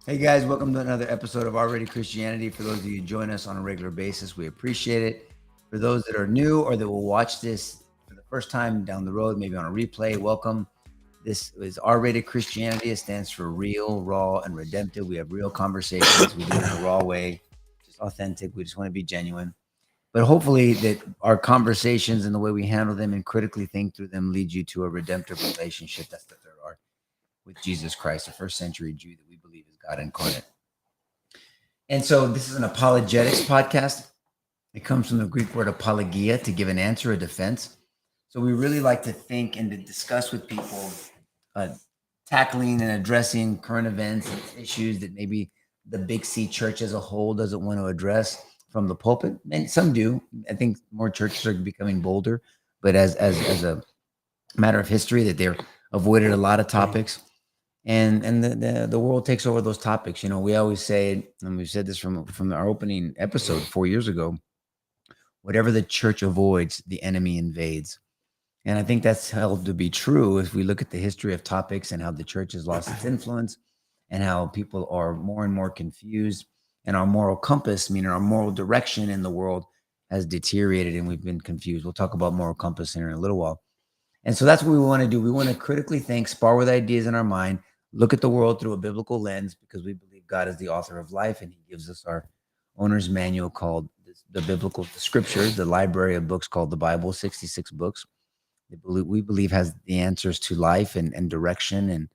Hey guys, welcome to another episode of Already Christianity. For those of you who join us on a regular basis, we appreciate it. For those that are new or that will watch this for the first time down the road, maybe on a replay, welcome. This is Already Christianity. It stands for real, raw, and redemptive. We have real conversations. We do it in a raw way, just authentic. We just want to be genuine. But hopefully, that our conversations and the way we handle them and critically think through them lead you to a redemptive relationship. That's the third art with Jesus Christ, the first century Jew that we believe is God incarnate. And so this is an apologetics podcast. It comes from the Greek word apologia, to give an answer, a defense. So we really like to think and to discuss with people, uh, tackling and addressing current events and issues that maybe the Big C church as a whole doesn't want to address from the pulpit. And some do. I think more churches are becoming bolder, but as a matter of history, that they're avoided a lot of topics, and the world takes over those topics. You know, we always say, and we've said this from our opening episode 4 years ago, whatever the church avoids, the enemy invades. And I think that's held to be true if we look at the history of topics and how the church has lost its influence and how people are more and more confused, and our moral compass, meaning our moral direction in the world, has deteriorated and we've been confused. We'll talk about moral compass here in a little while. And so that's what we want to do. We want to critically think, spar with ideas in our mind, look at the world through a biblical lens, because we believe God is the author of life and he gives us our owner's manual called the biblical the scriptures, the library of books called the Bible, 66 books. We believe has the answers to life and direction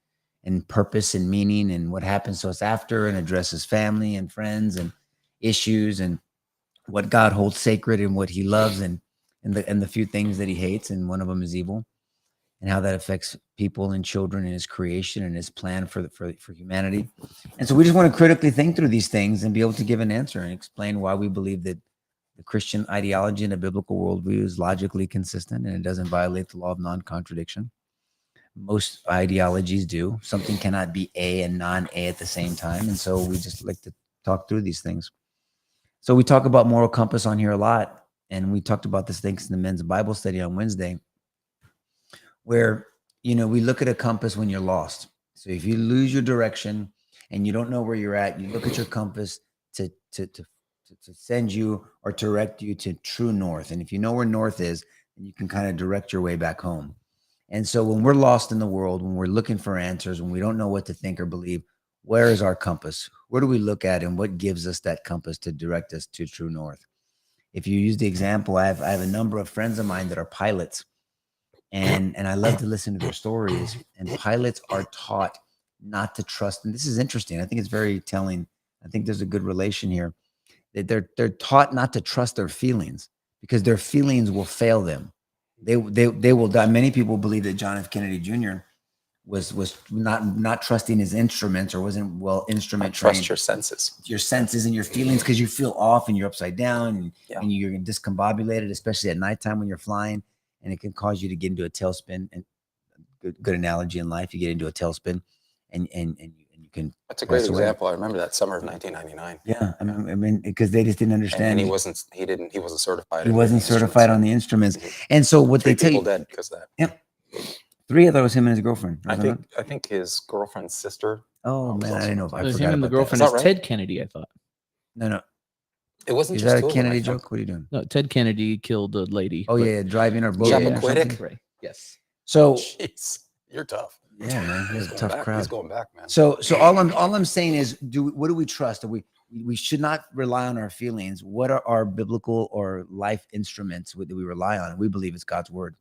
and purpose and meaning and what happens to us after, and addresses family and friends and issues and what God holds sacred and what he loves, and the few things that he hates, and one of them is evil, and how that affects people and children and his creation and his plan for humanity. And so we just want to critically think through these things and be able to give an answer and explain why we believe that the Christian ideology and the biblical worldview is logically consistent and it doesn't violate the law of non-contradiction. Most ideologies do. Something cannot be A and non-A at the same time. And so we just like to talk through these things. So we talk about moral compass on here a lot. And we talked about this things in the men's Bible study on Wednesday, where we look at a compass when you're lost. So if you lose your direction and you don't know where you're at, you look at your compass to send you or direct you to true north. And if you know where north is, then you can kind of direct your way back home. And so when we're lost in the world, when we're looking for answers, when we don't know what to think or believe, where is our compass? Where do we look at, and what gives us that compass to direct us to true north? If you use the example, I have a number of friends of mine that are pilots, and I love to listen to their stories. And pilots are taught not to trust. And this is interesting. I think it's very telling. I think there's a good relation here, that they're taught not to trust their feelings, because their feelings will fail them. They will die. Many people believe that John F. Kennedy Jr. was not trusting his instruments, or wasn't well instrument trained. Trust Your senses and your feelings, because you feel off and you're upside down, and you're discombobulated, especially at nighttime when you're flying, and it can cause you to get into a tailspin. And good analogy in life, you get into a tailspin, and you can. That's a great example. I remember that summer of 1999. Yeah, I mean, because they just didn't understand. And he wasn't certified. He wasn't certified on the instruments, and so what they tell you. 3 people dead because of that. Yep. 3 of those, him and his girlfriend. I think his girlfriend's sister. Oh man, I didn't know. I It was forgot him and the about girlfriend. that. Is right? Ted Kennedy, I thought. No. It wasn't Is just that two a of them, I Kennedy think. joke? What are you doing? No, Ted Kennedy killed a lady. Oh yeah, driving our boat. Chappaquiddick? or something? Right. Yes. So Jeez, you're tough. yeah, man, he's a going tough back. crowd. He's going back, man. So all I'm saying is, what do we trust? We should not rely on our feelings. What are our biblical or life instruments that we rely on? We believe it's God's word,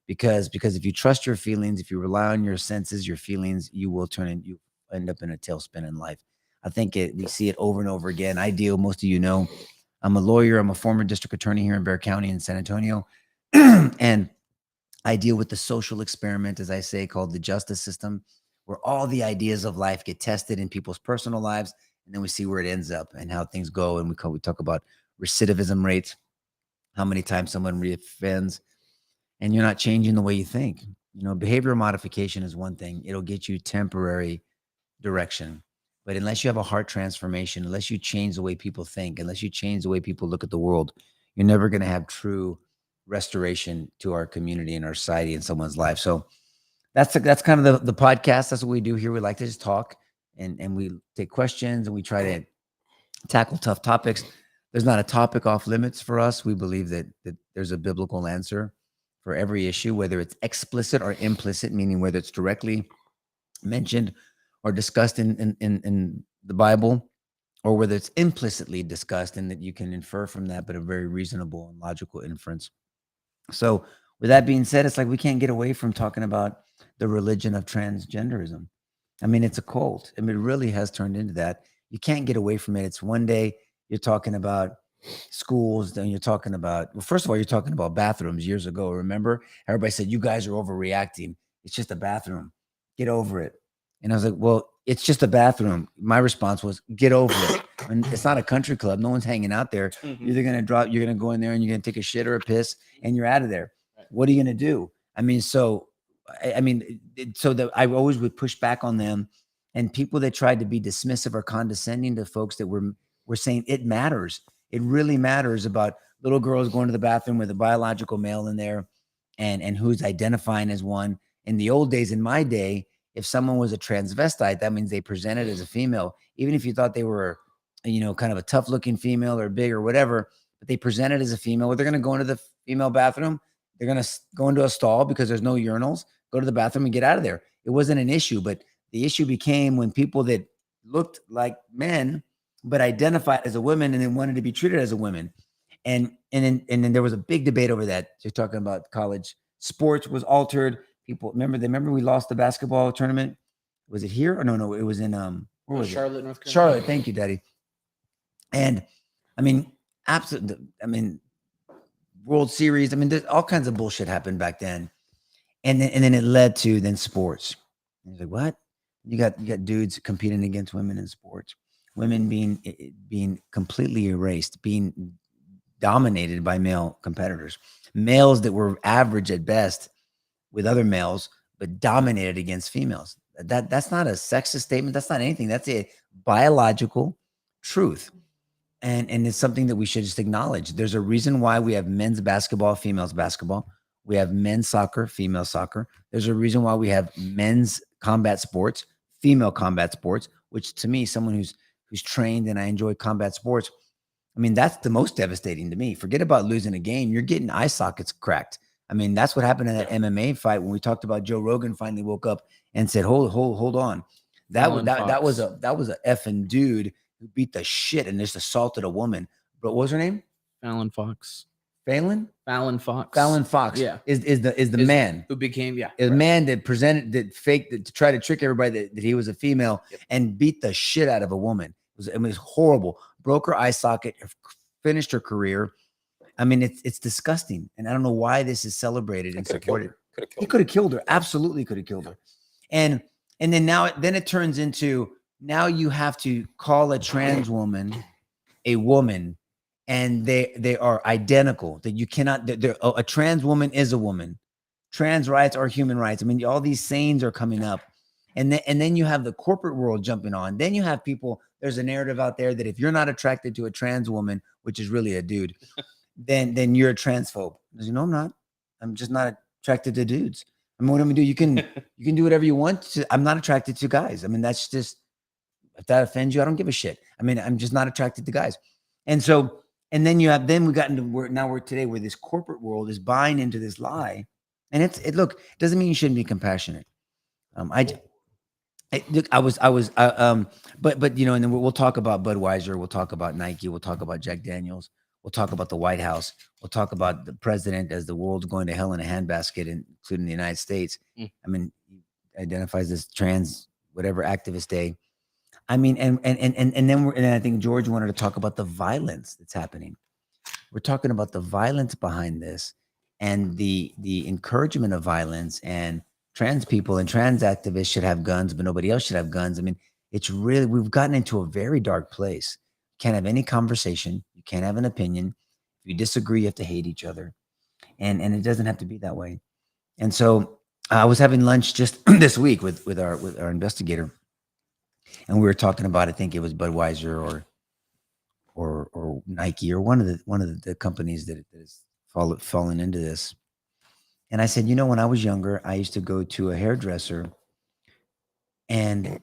because if you trust your feelings, if you rely on your senses, your feelings, you end up in a tailspin in life. I think we see it over and over again. Most of you know, I'm a lawyer. I'm a former district attorney here in Bexar County in San Antonio, and I deal with the social experiment, as I say, called the justice system, where all the ideas of life get tested in people's personal lives, and then we see where it ends up and how things go. And we talk about recidivism rates, how many times someone reoffends, and you're not changing the way you think. Behavioral modification is one thing. It'll get you temporary direction. But unless you have a heart transformation, unless you change the way people think, unless you change the way people look at the world, you're never going to have true restoration to our community and our society and someone's life. So that's kind of the podcast. That's what we do here. We like to just talk and we take questions and we try to tackle tough topics. There's not a topic off limits for us. We believe that there's a biblical answer for every issue, whether it's explicit or implicit, meaning whether it's directly mentioned or discussed in the Bible, or whether it's implicitly discussed and that you can infer from that, but a very reasonable and logical inference. So, with that being said, it's like we can't get away from talking about the religion of transgenderism. I mean, it's a cult. I mean, it really has turned into that. You can't get away from it. It's one day you're talking about schools, then you're talking about, well, first of all, you're talking about bathrooms years ago. Remember, everybody said, you guys are overreacting. It's just a bathroom. Get over it. And I was like, well, it's just a bathroom. My response was, get over it. And it's not a country club. No one's hanging out there. Mhm. You're going to go in there and you're going to take a shit or a piss and you're out of there. What are you going to do? I mean, so that I always would push back on them, and people that tried to be dismissive or condescending to folks that were saying it matters. It really matters about little girls going to the bathroom with a biological male in there, and who's identifying as one. In the old days, in my day, if someone was a transvestite, that means they presented as a female, even if you thought they were, kind of a tough looking female or big or whatever, but they presented as a female. Well, they're going to go into the female bathroom. They're going to go into a stall because there's no urinals, go to the bathroom and get out of there. It wasn't an issue, but the issue became when people that looked like men, but identified as a woman and then wanted to be treated as a woman. And then there was a big debate over that. You're talking about college sports was altered. People remember we lost the basketball tournament. Was it here? Or no, it was in where was Charlotte, it? North Carolina. Charlotte. Thank you, Daddy. And I mean, absolutely. I mean, World Series. I mean, there's all kinds of bullshit happened back then. And then it led to then sports. And he's like, what? You got dudes competing against women in sports, women being completely erased, being dominated by male competitors, males that were average at best with other males, but dominated against females. That's not a sexist statement. That's not anything. That's a biological truth. And it's something that we should just acknowledge. There's a reason why we have men's basketball, females basketball. We have men's soccer, female soccer. There's a reason why we have men's combat sports, female combat sports, which to me, someone who's trained and I enjoy combat sports, I mean, that's the most devastating to me. Forget about losing a game. You're getting eye sockets cracked. I mean, that's what happened in that MMA fight when we talked about Joe Rogan finally woke up and said, hold on. That was a effing dude who beat the shit and just assaulted a woman. But what was her name? Fallon Fox. Fallon Fox. Fallon Fox. Yeah. Is the man who became a man that faked to try to trick everybody that he was a female. Yep. And beat the shit out of a woman. It was horrible. Broke her eye socket, finished her career. I mean, it's disgusting. And I don't know why this is celebrated and supported. He could have killed her. Absolutely could have killed her. And then it turns into, now you have to call a trans woman a woman, and they are identical. That you cannot. A trans woman is a woman. Trans rights are human rights. I mean, all these sayings are coming up, and then you have the corporate world jumping on. Then you have people. There's a narrative out there that if you're not attracted to a trans woman, which is really a dude, then you're a transphobe. I'm not. I'm just not attracted to dudes. I mean, what am I do? You can do whatever you want. I'm not attracted to guys. I mean, that's just, if that offends you, I don't give a shit. I mean, I'm just not attracted to guys. And so, and then we got into we're today where this corporate world is buying into this lie. And look, it doesn't mean you shouldn't be compassionate. But and then we'll talk about Budweiser. We'll talk about Nike. We'll talk about Jack Daniels. We'll talk about the White House. We'll talk about the president as the world's going to hell in a handbasket, including the United States. I mean, he identifies as trans, whatever activist day. I mean, and then I think George wanted to talk about the violence that's happening. We're talking about the violence behind this and the encouragement of violence, and trans people and trans activists should have guns, but nobody else should have guns. I mean, we've gotten into a very dark place. You can't have any conversation. You can't have an opinion. If you disagree, you have to hate each other. And it doesn't have to be that way. And so I was having lunch just this week with our investigator. And we were talking about, I think it was Budweiser or Nike or one of the companies that has fallen into this. And I said, when I was younger, I used to go to a hairdresser, and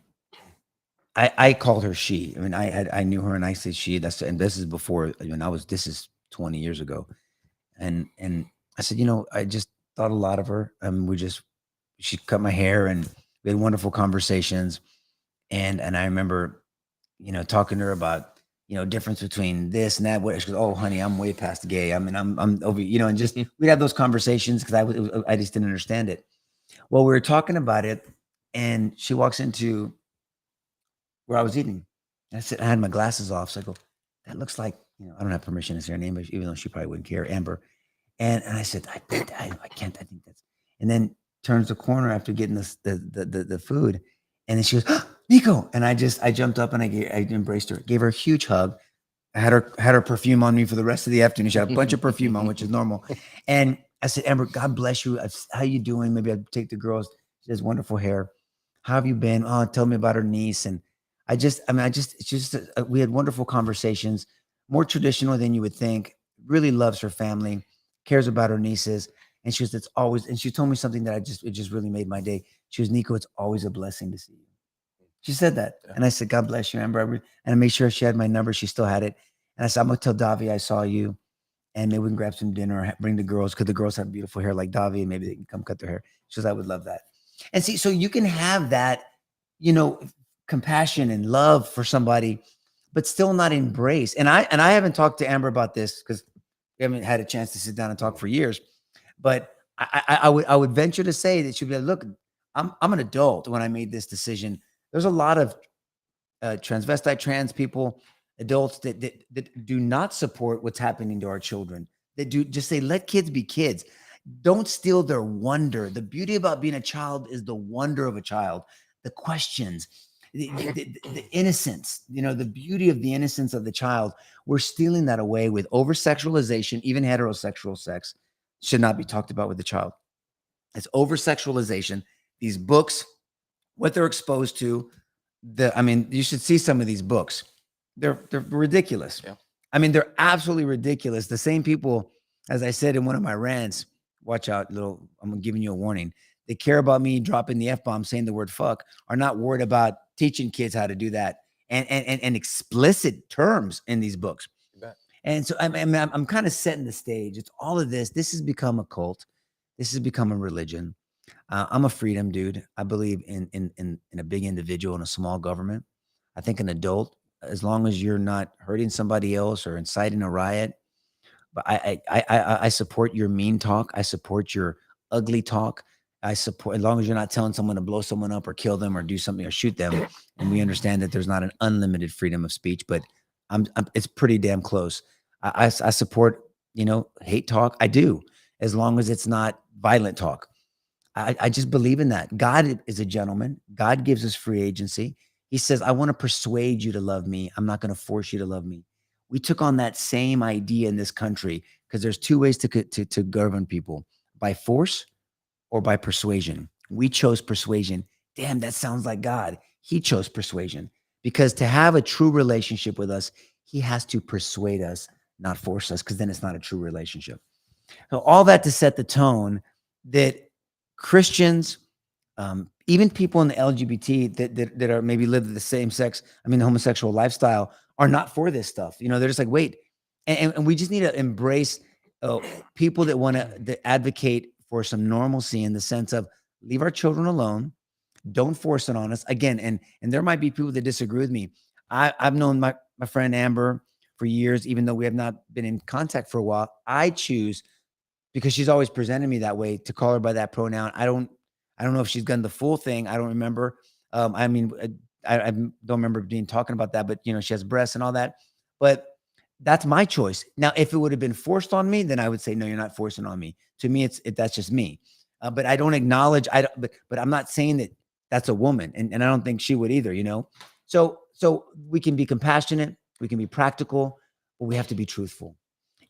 I called her she. I mean, I knew her and I said she. And this is before, this is 20 years ago. And I said, I just thought a lot of her. She cut my hair and we had wonderful conversations. And I remember, talking to her about, difference between this and that. What she goes, oh, honey, I'm way past gay. I mean, I'm over, and just we'd have those conversations because I just didn't understand it. Well, we were talking about it, and she walks into where I was eating. And I had my glasses off. So I go, that looks like, I don't have permission to say her name, but even though she probably wouldn't care, Amber. And I said, I can't, I think that's, and then turns the corner after getting the food. And then she goes, oh, Nico. And I jumped up and I embraced her, gave her a huge hug. I had her perfume on me for the rest of the afternoon. She had a bunch of perfume on, which is normal. And I said, Amber, God bless you. How you doing? Maybe I'd take the girls. She has wonderful hair. How have you been? Oh, tell me about her niece. And we had wonderful conversations, more traditional than you would think, really loves her family, cares about her nieces. And she was, and she told me something that it just really made my day. She was, Nico, it's always a blessing to see you. She said that. Yeah. And I said, God bless you, Amber. And I made sure she had my number. She still had it. And I said, I'm going to tell Davi I saw you. And maybe we can grab some dinner or bring the girls, because the girls have beautiful hair like Davi, and maybe they can come cut their hair. She says, I would love that. And see, so you can have that, compassion and love for somebody, but still not embrace. And I haven't talked to Amber about this because we haven't had a chance to sit down and talk for years. But I would venture to say that she'd be like, look, I'm an adult when I made this decision. There's a lot of transvestite trans people, adults that do not support what's happening to our children. That do just say, let kids be kids. Don't steal their wonder. The beauty about being a child is the wonder of a child, the questions, the innocence, the beauty of the innocence of the child. We're stealing that away with over-sexualization. Even heterosexual sex should not be talked about with the child. It's over-sexualization. These books, what they're exposed to, you should see some of these books. They're ridiculous. Yeah. They're absolutely ridiculous. The same people, as I said in one of my rants, watch out, I'm giving you a warning. They care about me dropping the F-bomb, saying the word fuck, are not worried about teaching kids how to do that and explicit terms in these books. And so I'm kind of setting the stage. It's all of this. This has become a cult. This has become a religion. I'm a freedom dude. I believe in a big individual and a small government. I think an adult, as long as you're not hurting somebody else or inciting a riot. But I support your mean talk. I support your ugly talk. I support, as long as you're not telling someone to blow someone up or kill them or do something or shoot them. And we understand that there's not an unlimited freedom of speech, but it's pretty damn close. I support, hate talk. I do, as long as it's not violent talk. I just believe in that. God is a gentleman. God gives us free agency. He says, I want to persuade you to love me. I'm not going to force you to love me. We took on that same idea in this country because there's two ways to govern people: by force or by persuasion. We chose persuasion. Damn, that sounds like God. He chose persuasion, because to have a true relationship with us, he has to persuade us, not force us, because then it's not a true relationship. So all that to set the tone that Christians, even people in the LGBT that are maybe live the same sex, the homosexual lifestyle, are not for this stuff. They're just like, wait. And we just need to embrace people that want to advocate for some normalcy, in the sense of leave our children alone. Don't force it on us. Again, and there might be people that disagree with me. I've known my friend Amber for years, even though we have not been in contact for a while. I choose, because she's always presented me that way, to call her by that pronoun. I don't know if she's done the full thing. I don't remember. I don't remember talking about that, but she has breasts and all that. But that's my choice. Now, if it would have been forced on me, then I would say, no, you're not forcing on me. To me, that's just me. But I don't acknowledge. But I'm not saying that that's a woman, and I don't think she would either. So we can be compassionate, we can be practical, but we have to be truthful,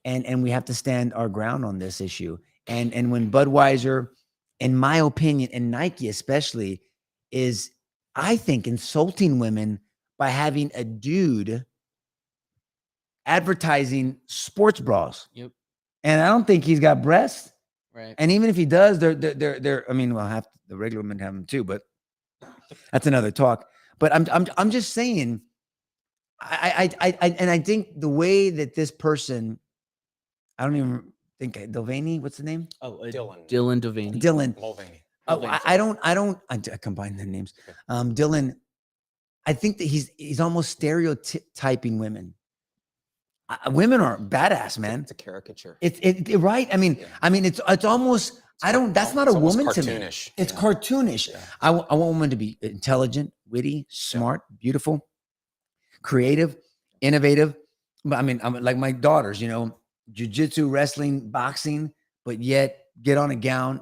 and we have to stand our ground on this issue. And when Budweiser, in my opinion, and Nike especially, is, I think, insulting women by having a dude advertising sports bras. Yep. And I don't think he's got breasts. Right. And even if he does, they're half the regular women have them too, but that's another talk. But I'm just saying, and I think the way that this person, I don't even think Delaney, what's the name? Oh, Dylan. Dylan Devaney. Dylan. Mulvaney. Oh, I don't. I combine the names. Dylan. I think that he's almost stereotyping women. Women are badass, man. It's a caricature. It right. I mean, it's almost. I don't. That's not a almost woman to me. cartoonish. It's Yeah. cartoonish. Yeah. I want women to be intelligent, witty, smart, beautiful, creative, innovative. But I mean, I'm like my daughters. Jiu-jitsu, wrestling, boxing, but yet get on a gown,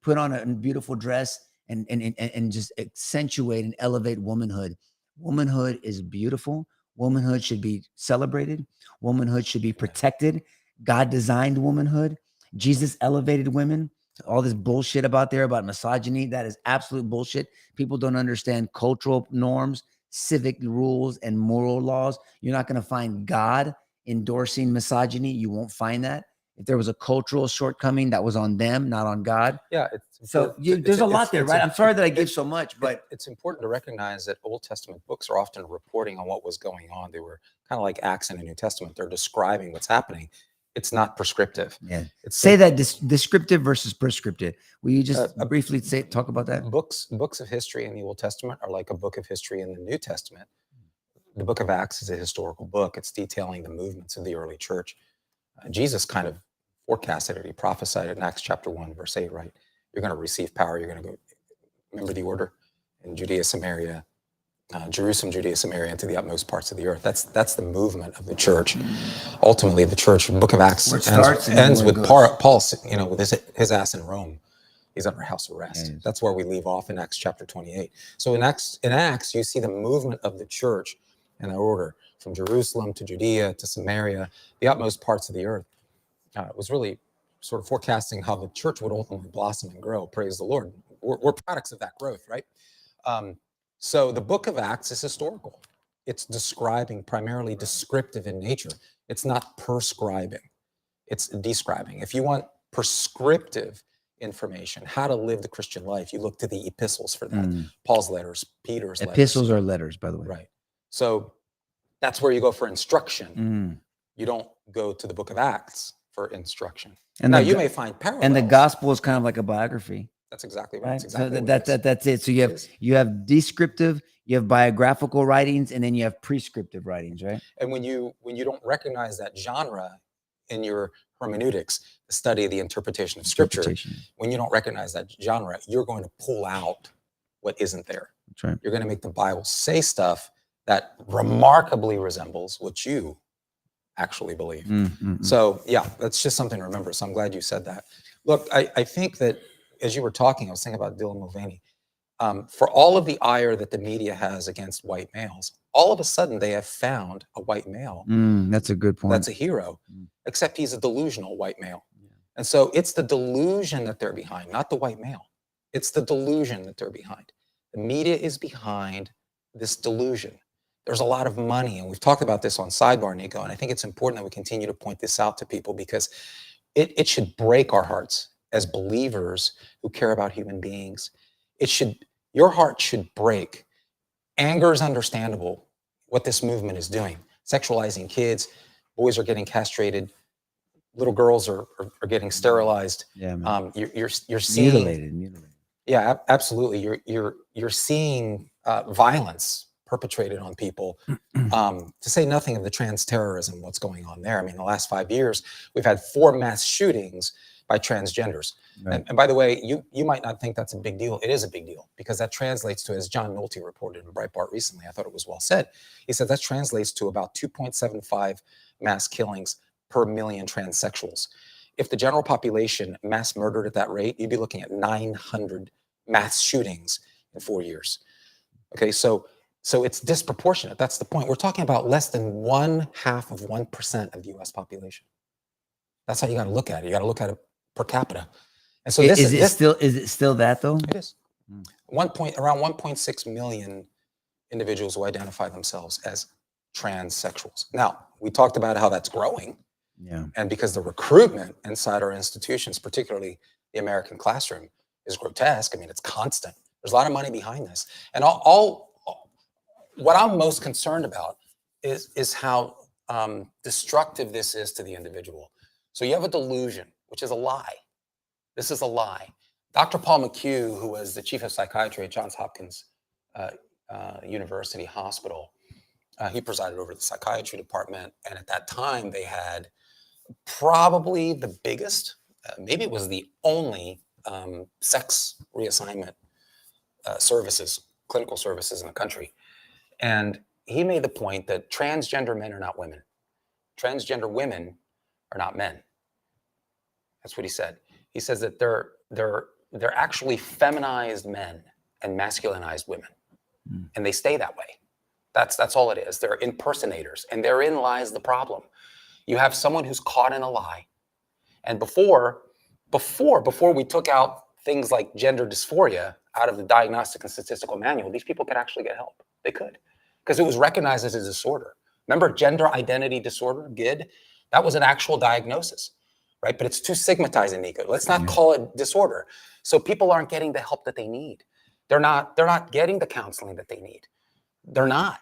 put on a beautiful dress and just accentuate and elevate womanhood. Womanhood is beautiful. Womanhood should be celebrated. Womanhood should be protected. God designed womanhood. Jesus elevated women. All this bullshit about misogyny, that is absolute bullshit. People don't understand cultural norms, civic rules, and moral laws. You're not going to find God endorsing misogyny. You won't find that. If there was a cultural shortcoming, that was on them, not on God. Yeah. There's a lot there, right? I'm sorry that I give so much, but it's important to recognize that Old Testament books are often reporting on what was going on. They were kind of like Acts in the New Testament. They're describing what's happening. It's not prescriptive. yeah. It's Say that descriptive versus prescriptive. Will you just briefly talk about that? Books of history in the Old Testament are like a book of history in the New Testament. The book of Acts is a historical book. It's detailing the movements of the early church. Jesus kind of forecasted it. He prophesied it in Acts chapter 1, verse 8, right? You're going to receive power. You're going to go, remember the order? In Judea, Samaria, Jerusalem, Judea, Samaria, and to the utmost parts of the earth. That's the movement of the church. Ultimately, the church, the book of Acts ends with Paul, with his ass in Rome. He's under house arrest. Yeah, that's where we leave off in Acts chapter 28. So in Acts, you see the movement of the church in that order, from Jerusalem to Judea to Samaria, the utmost parts of the earth. It was really sort of forecasting how the church would ultimately blossom and grow. Praise the Lord. We're products of that growth, right? So the book of Acts is historical. It's primarily descriptive in nature. It's not prescribing. It's describing. If you want prescriptive information, how to live the Christian life, you look to the epistles for that. Paul's letters, Peter's letters. Epistles are letters, by the way. Right. So that's where you go for instruction. You don't go to the book of Acts for instruction. And now you may find parallels. And the gospel is kind of like a biography. That's exactly right. That's exactly that's it. So you have descriptive, you have biographical writings, and then you have prescriptive writings, right? And when you don't recognize that genre in your hermeneutics, the study of the interpretation of scripture, when you don't recognize that genre, you're going to pull out what isn't there. That's right. You're going to make the Bible say stuff that remarkably resembles what you actually believe. So yeah, that's just something to remember. So I'm glad you said that. Look, I think that as you were talking, I was thinking about Dylan Mulvaney. For all of the ire that the media has against white males, all of a sudden they have found a white male. That's a good point. That's a hero, except he's a delusional white male. And so it's the delusion that they're behind, not the white male. It's the delusion that they're behind. The media is behind this delusion. There's a lot of money, and we've talked about this on Sidebar, Nico, and I think it's important that we continue to point this out to people because it should break our hearts as believers who care about human beings. Your heart should break. Anger is understandable, what this movement is doing. Sexualizing kids, boys are getting castrated, little girls are getting sterilized. Yeah, man. You're seeing mutilated. Yeah, absolutely. You're seeing violence perpetrated on people, to say nothing of the trans terrorism, what's going on there. I mean, the last 5 years, we've had 4 mass shootings by transgenders. Right. And by the way, you might not think that's a big deal. It is a big deal because that translates to, as John Nolte reported in Breitbart recently, I thought it was well said. He said that translates to about 2.75 mass killings per million transsexuals. If the general population mass murdered at that rate, you'd be looking at 900 mass shootings in 4 years. Okay, so it's disproportionate. That's the point. We're talking about less than 0.5% of the U.S. population. That's how you got to look at it. You got to look at it per capita. And so is it still that though? It is. Around 1.6 million individuals who identify themselves as transsexuals. Now, we talked about how that's growing. Yeah. And because the recruitment inside our institutions, particularly the American classroom, is grotesque. I mean, it's constant. There's a lot of money behind this. And all what I'm most concerned about is how destructive this is to the individual. So you have a delusion, which is a lie. This is a lie. Dr. Paul McHugh, who was the chief of psychiatry at Johns Hopkins University Hospital, he presided over the psychiatry department. And at that time, they had probably the biggest, maybe it was the only sex reassignment services, clinical services in the country. And he made the point that transgender men are not women. Transgender women are not men. That's what he said. He says that they're actually feminized men and masculinized women, and they stay that way. That's all it is. They're impersonators, and therein lies the problem. You have someone who's caught in a lie, and before we took out things like gender dysphoria out of the Diagnostic and Statistical Manual, these people could actually get help. They could, because it was recognized as a disorder. Remember, gender identity disorder, GID? That was an actual diagnosis, right? But it's too stigmatizing, Nico. Let's not call it disorder. So people aren't getting the help that they need. They're not getting the counseling that they need. They're not.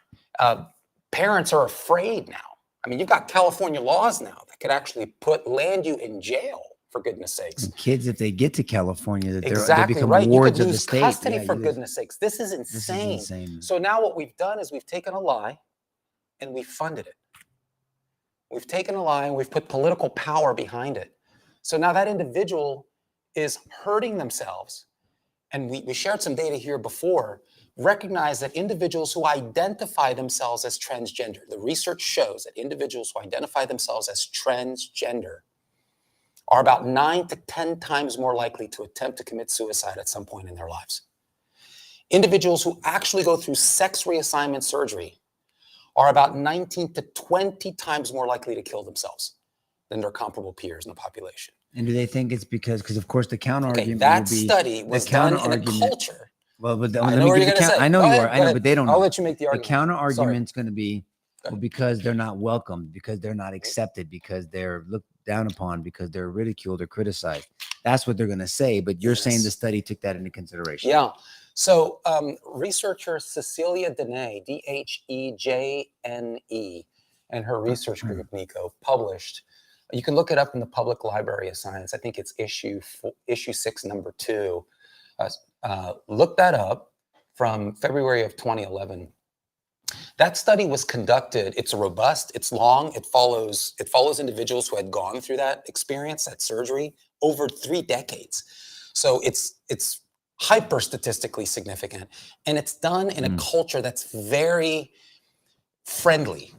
Parents are afraid now. I mean, you've got California laws now that could actually land you in jail, for goodness sakes. And kids, if they get to California, that exactly they become right. wards You could of the lose state. custody, Yeah, for goodness sakes. This is insane. This is insane. So now what we've done is we've taken a lie and we've funded it. We've taken a lie and we've put political power behind it. So now that individual is hurting themselves. And we shared some data here before. Recognize that individuals who identify themselves as transgender, the research shows that individuals who identify themselves as transgender are about 9 to 10 times more likely to attempt to commit suicide at some point in their lives. Individuals who actually go through sex reassignment surgery are about 19 to 20 times more likely to kill themselves than their comparable peers in the population. And do they think it's because of course, the counter argument that will be study was done in a culture. Well, but I let know me what give you're the gonna say. I know Go you ahead, are. I go know, ahead. but they don't know. I'll let you make the The argument. counter Sorry. argument's going to be well, because they're not welcomed, because they're not accepted, because they're looked down upon, because they're ridiculed or criticized. That's what they're going to say. But you're saying the study took that into consideration. Yeah. So researcher Cecilia Dene, Dhejne, and her research group, Nico, published. You can look it up in the Public Library of Science. I think it's issue 6, number 2. Look that up from February of 2011. That study was conducted. It's robust. It's long. It follows individuals who had gone through that experience, that surgery, over 3 decades. So it's hyper statistically significant, and it's done in a culture that's very friendly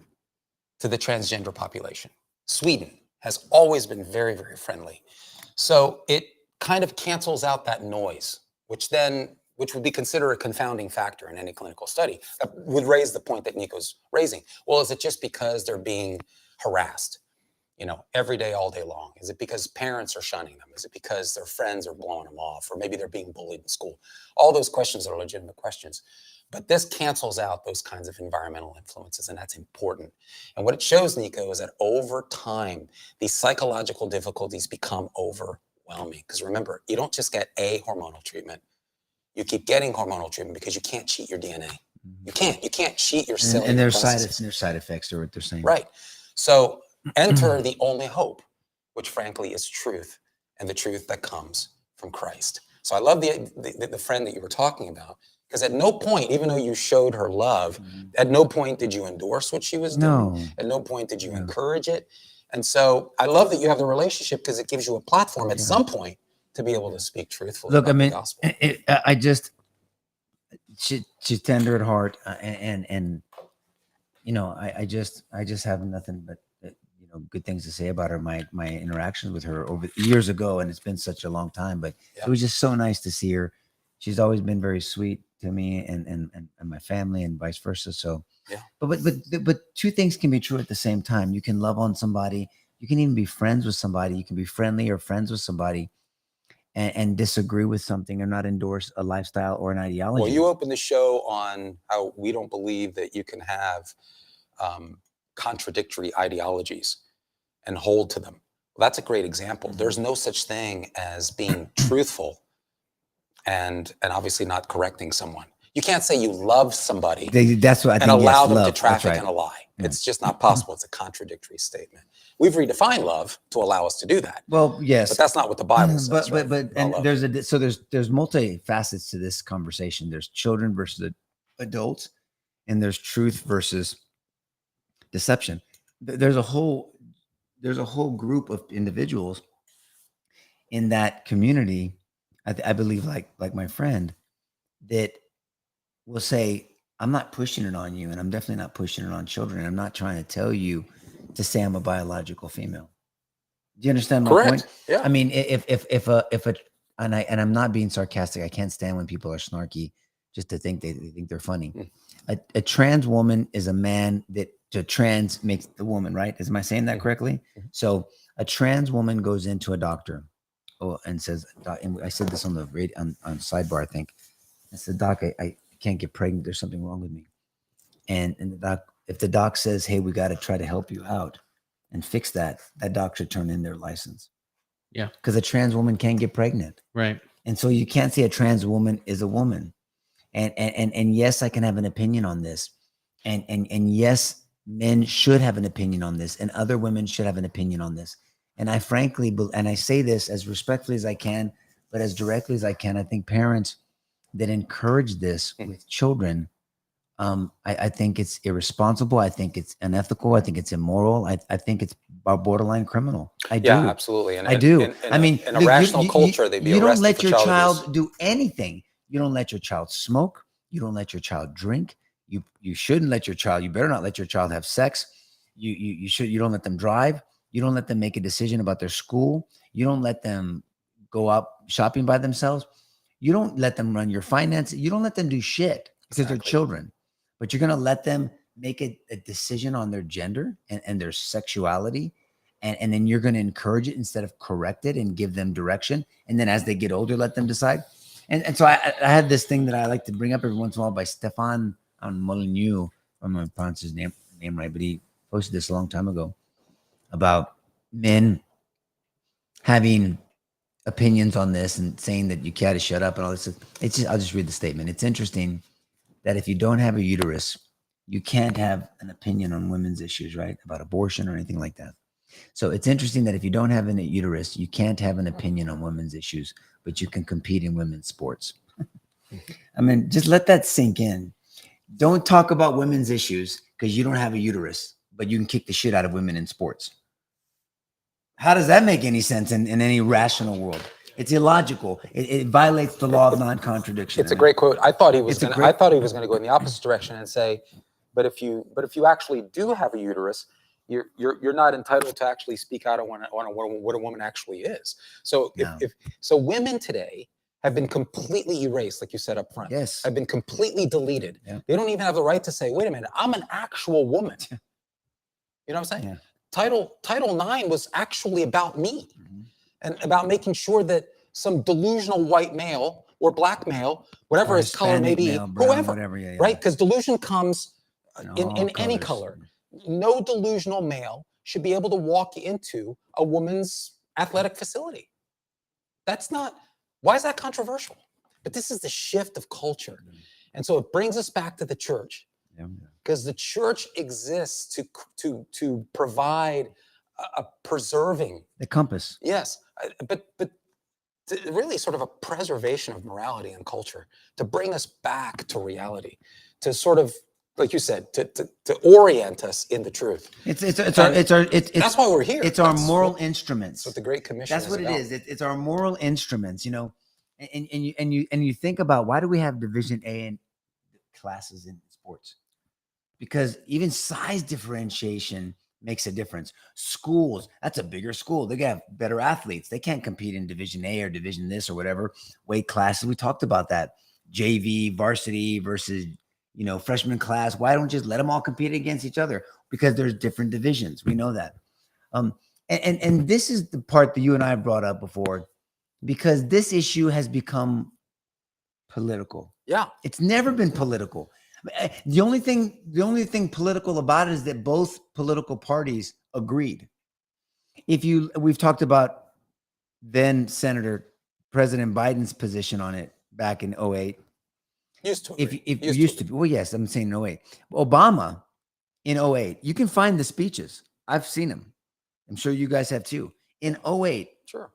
to the transgender population. Sweden has always been very, very friendly. So it kind of cancels out that noise, which would be considered a confounding factor in any clinical study. That would raise the point that Nico's raising. Well, is it just because they're being harassed, every day, all day long? Is it because parents are shunning them? Is it because their friends are blowing them off? Or maybe they're being bullied in school? All those questions are legitimate questions. But this cancels out those kinds of environmental influences, and that's important. And what it shows, Nico, is that over time, these psychological difficulties become overwhelming. Because remember, you don't just get a hormonal treatment. You keep getting hormonal treatment because you can't cheat your DNA. You can't cheat your cellular and their processes. side effects are what they're saying. Right. So enter the only hope, which frankly is truth, and the truth that comes from Christ. So I love the friend that you were talking about, because at no point, even though you showed her love, at no point did you endorse what she was doing. At no point did you encourage it. And so I love that you have the relationship, because it gives you a platform at some point to be able to speak truthfully about the gospel. She's tender at heart, and I just have nothing but good things to say about her. My interactions with her over years ago, and it's been such a long time, but it was just so nice to see her. She's always been very sweet to me and my family, and vice versa. So but 2 things can be true at the same time. You can love on somebody, you can even be friends with somebody, you can be friendly or friends with somebody and disagree with something or not endorse a lifestyle or an ideology. Well, you opened the show on how we don't believe that you can have contradictory ideologies and hold to them. Well, that's a great example. There's no such thing as being truthful and obviously not correcting someone. You can't say you love somebody That's what I and think. allow Yes, them love. to That's traffic right. in a lie. Yeah. It's just not possible. It's a contradictory statement. We've redefined love to allow us to do that. Well, yes, But that's not what the Bible says. but right, but about and love. there's multi-facets to this conversation. There's children versus adults, and there's truth versus deception. There's a whole group of individuals in that community. I believe, like my friend, that will say, I'm not pushing it on you, and I'm definitely not pushing it on children. I'm not trying to tell you to say I'm a biological female. Do you understand my point? Correct. Yeah. I mean, if a and I'm not being sarcastic. I can't stand when people are snarky just to think they think they're funny. A trans woman is a man that trans makes the woman, right? Am I saying that correctly? So a trans woman goes into a doctor, and says, and I said this on the radio on sidebar, I think. I said, Doc, I can't get pregnant. There's something wrong with me. And the doc, if the doc says, hey, we got to try to help you out and fix that, that doc should turn in their license. Yeah. Because a trans woman can't get pregnant. Right. And so you can't say a trans woman is a woman. And yes, I can have an opinion on this. And yes, men should have an opinion on this, and other women should have an opinion on this. And I frankly, and I say this as respectfully as I can, but as directly as I can, I think parents that encourage this with children, I think it's irresponsible. I think it's unethical. I think it's immoral. I think it's borderline criminal. I do. Yeah, absolutely. And I do. I mean, in a rational culture, they'd be you don't arrested let for your child child abuse. do anything. You don't let your child smoke. You don't let your child drink. You shouldn't let your child. You better not let your child have sex. You should. You don't let them drive. You don't let them make a decision about their school. You don't let them go out shopping by themselves. You don't let them run your finances. You don't let them do shit because they're children. But you're going to let them make a decision on their gender and their sexuality. And then you're going to encourage it instead of correct it and give them direction. And then as they get older, let them decide. And so I had this thing that I like to bring up every once in a while by Stefan Molyneux. I'm going to pronounce his name right, but he posted this a long time ago about men having opinions on this and saying that you gotta shut up and all this. It's just, I'll just read the statement. It's interesting that if you don't have a uterus, you can't have an opinion on women's issues, right? About abortion or anything like that. So it's interesting that if you don't have a uterus, you can't have an opinion on women's issues, but you can compete in women's sports. I mean, just let that sink in. Don't talk about women's issues because you don't have a uterus, but you can kick the shit out of women in sports. How does that make any sense in any rational world? It's illogical. It violates the law of non-contradiction. It's a great quote. I thought he was going to go in the opposite direction and say, but if you actually do have a uterus, you're not entitled to actually speak out on what a woman actually is. So so women today have been completely erased, like you said up front. Yes. Have been completely deleted. Yeah. They don't even have the right to say, wait a minute, I'm an actual woman. You know what I'm saying? Yeah. Title IX was actually about me and about making sure that some delusional white male or black male, whatever his color may be, male, brown, whoever, whatever, right? Because delusion comes in any colors. color. No delusional male should be able to walk into a woman's athletic facility. That's not, why is that controversial? But this is the shift of culture. And so it brings us back to the church. Because the church exists to provide a preserving the compass. Yes, but really sort of a preservation of morality and culture to bring us back to reality, to sort of, like you said, to orient us in the truth. That's why we're here. It's our moral instruments. That's what the Great Commission. That's what it is. It's our moral instruments. You know, and you think about, why do we have Division A in classes in sports? Because even size differentiation makes a difference. Schools, that's a bigger school. They have better athletes. They can't compete in Division A or Division this or whatever weight classes. We talked about that. JV, varsity versus, freshman class. Why don't you just let them all compete against each other? Because there's different divisions. We know that. And this is the part that you and I brought up before, because this issue has become political. Yeah. It's never been political. The only thing political about it is that both political parties agreed. We've talked about then President Biden's position on it back in 2008. Used to If agree. if you Used used to to be, well, yes, I'm saying in 08. Obama in 08, you can find the speeches. I've seen them. I'm sure you guys have too. In 08, Sure.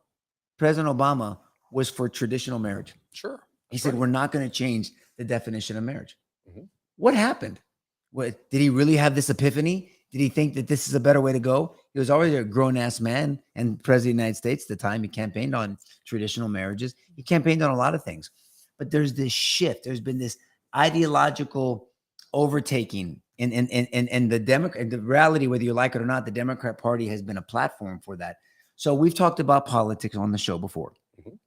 President Obama was for traditional marriage. Sure. He That's said, right. we're not going to change the definition of marriage. Mhm. What happened? What, did he really have this epiphany? Did he think that this is a better way to go? He was already a grown-ass man and president of the United States at the time. He campaigned on traditional marriages. He campaigned on a lot of things. But there's this shift. There's been this ideological overtaking. And the Democrat, the reality, whether you like it or not, the Democrat Party has been a platform for that. So we've talked about politics on the show before. Mhm.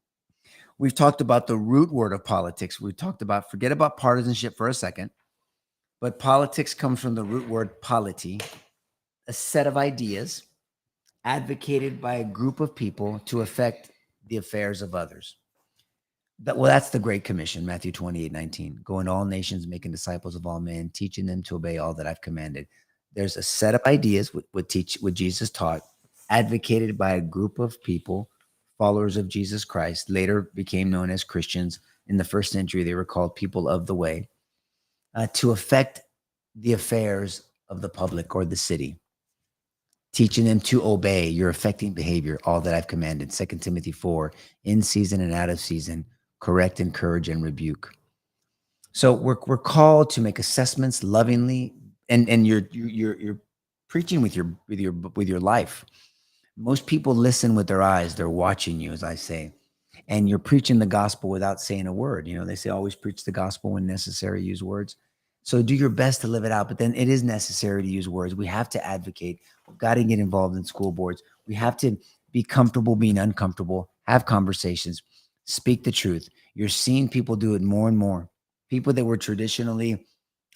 We've talked about the root word of politics. We talked about, forget about partisanship for a second, but politics comes from the root word polity, a set of ideas advocated by a group of people to affect the affairs of others. That's the Great Commission, Matthew 28:19. Go into all nations, making disciples of all men, teaching them to obey all that I've commanded. There's a set of ideas what Jesus taught, advocated by a group of people, followers of Jesus Christ, later became known as Christians. In the first century, they were called people of the way, to affect the affairs of the public or the city, teaching them to obey your affecting behavior, all that I've commanded. 2 Timothy 4, in season and out of season, correct, encourage, and rebuke. So we're called to make assessments lovingly, and you're preaching with your life. Most people listen with their eyes; they're watching you, as I say, and you're preaching the gospel without saying a word. You know, they say always preach the gospel when necessary, use words. So do your best to live it out, but then it is necessary to use words. We have to advocate. We've got to get involved in school boards. We have to be comfortable being uncomfortable, have conversations, speak the truth. You're seeing people do it more and more. People that were traditionally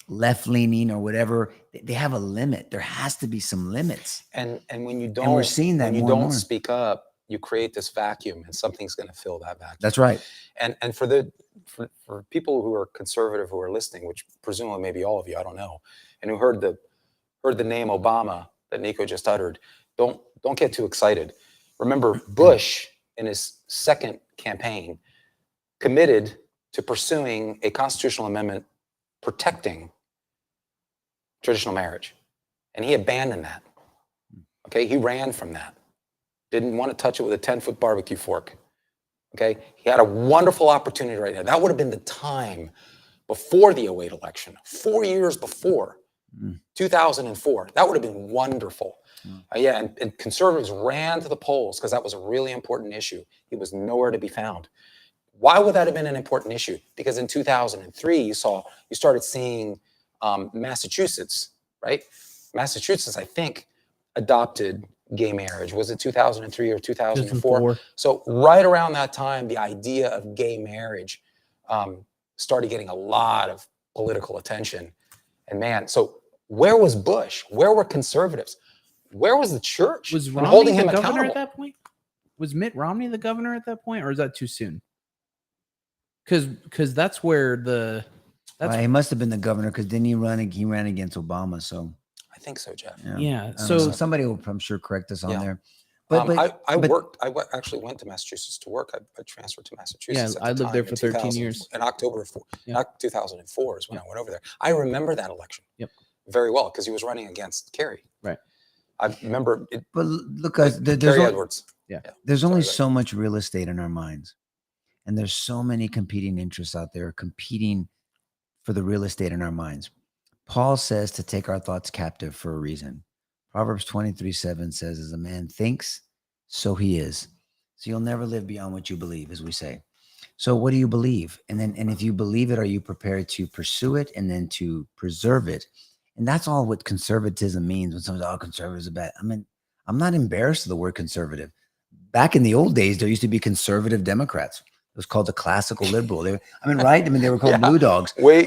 left-leaning or whatever, they have a limit. There has to be some limits. And when you don't, And we're seeing that when you more and don't more. speak up, you create this vacuum, and something's going to fill that vacuum. That's right. And for people who are conservative who are listening, which presumably maybe all of you, I don't know, and who heard the name Obama that Nico just uttered, don't get too excited. Remember, Bush in his second campaign committed to pursuing a constitutional amendment protecting traditional marriage, and he abandoned that. Okay, he ran from that. Didn't want to touch it with a 10-foot barbecue fork. Okay, he had a wonderful opportunity right there. That would have been the time before the 08 election, 4 years before 2004. That would have been wonderful. And conservatives ran to the polls because that was a really important issue. He was nowhere to be found. Why would that have been an important issue? Because in 2003, you started seeing Massachusetts, right? Massachusetts, I think, adopted gay marriage. Was it 2003 or 2004? So right around that time, the idea of gay marriage started getting a lot of political attention. And man, so where was Bush? Where were conservatives? Where was the church? Was in Romney holding the him governor accountable? at that point? Was Mitt Romney the governor at that point, or is that too soon? Because that's where He must have been the governor because didn't he run? He ran against Obama. So I think so, Jeff. Yeah. I don't So know. Somebody will, I'm sure, correct us on Yeah. there. I actually went to Massachusetts to work. I transferred to Massachusetts. Yeah, I lived there for 13 years. In October of 2004 is when I went over there. I remember that election Yep. very well because he was running against Kerry. Right. I remember it. But look, guys, Kerry Edwards. There's only Sorry, so much real estate in our minds, and there's so many competing interests out there competing for the real estate in our minds. Paul says to take our thoughts captive for a reason. Proverbs 23:7 says, as a man thinks, so he is. So you'll never live beyond what you believe, as we say. So what do you believe? And if you believe it, are you prepared to pursue it and then to preserve it? And that's all what conservatism means. When someone says, oh, conservatives are bad. I mean, I'm not embarrassed of the word conservative. Back in the old days, there used to be conservative Democrats. It was called the classical liberal. Right? They were called blue dogs. Way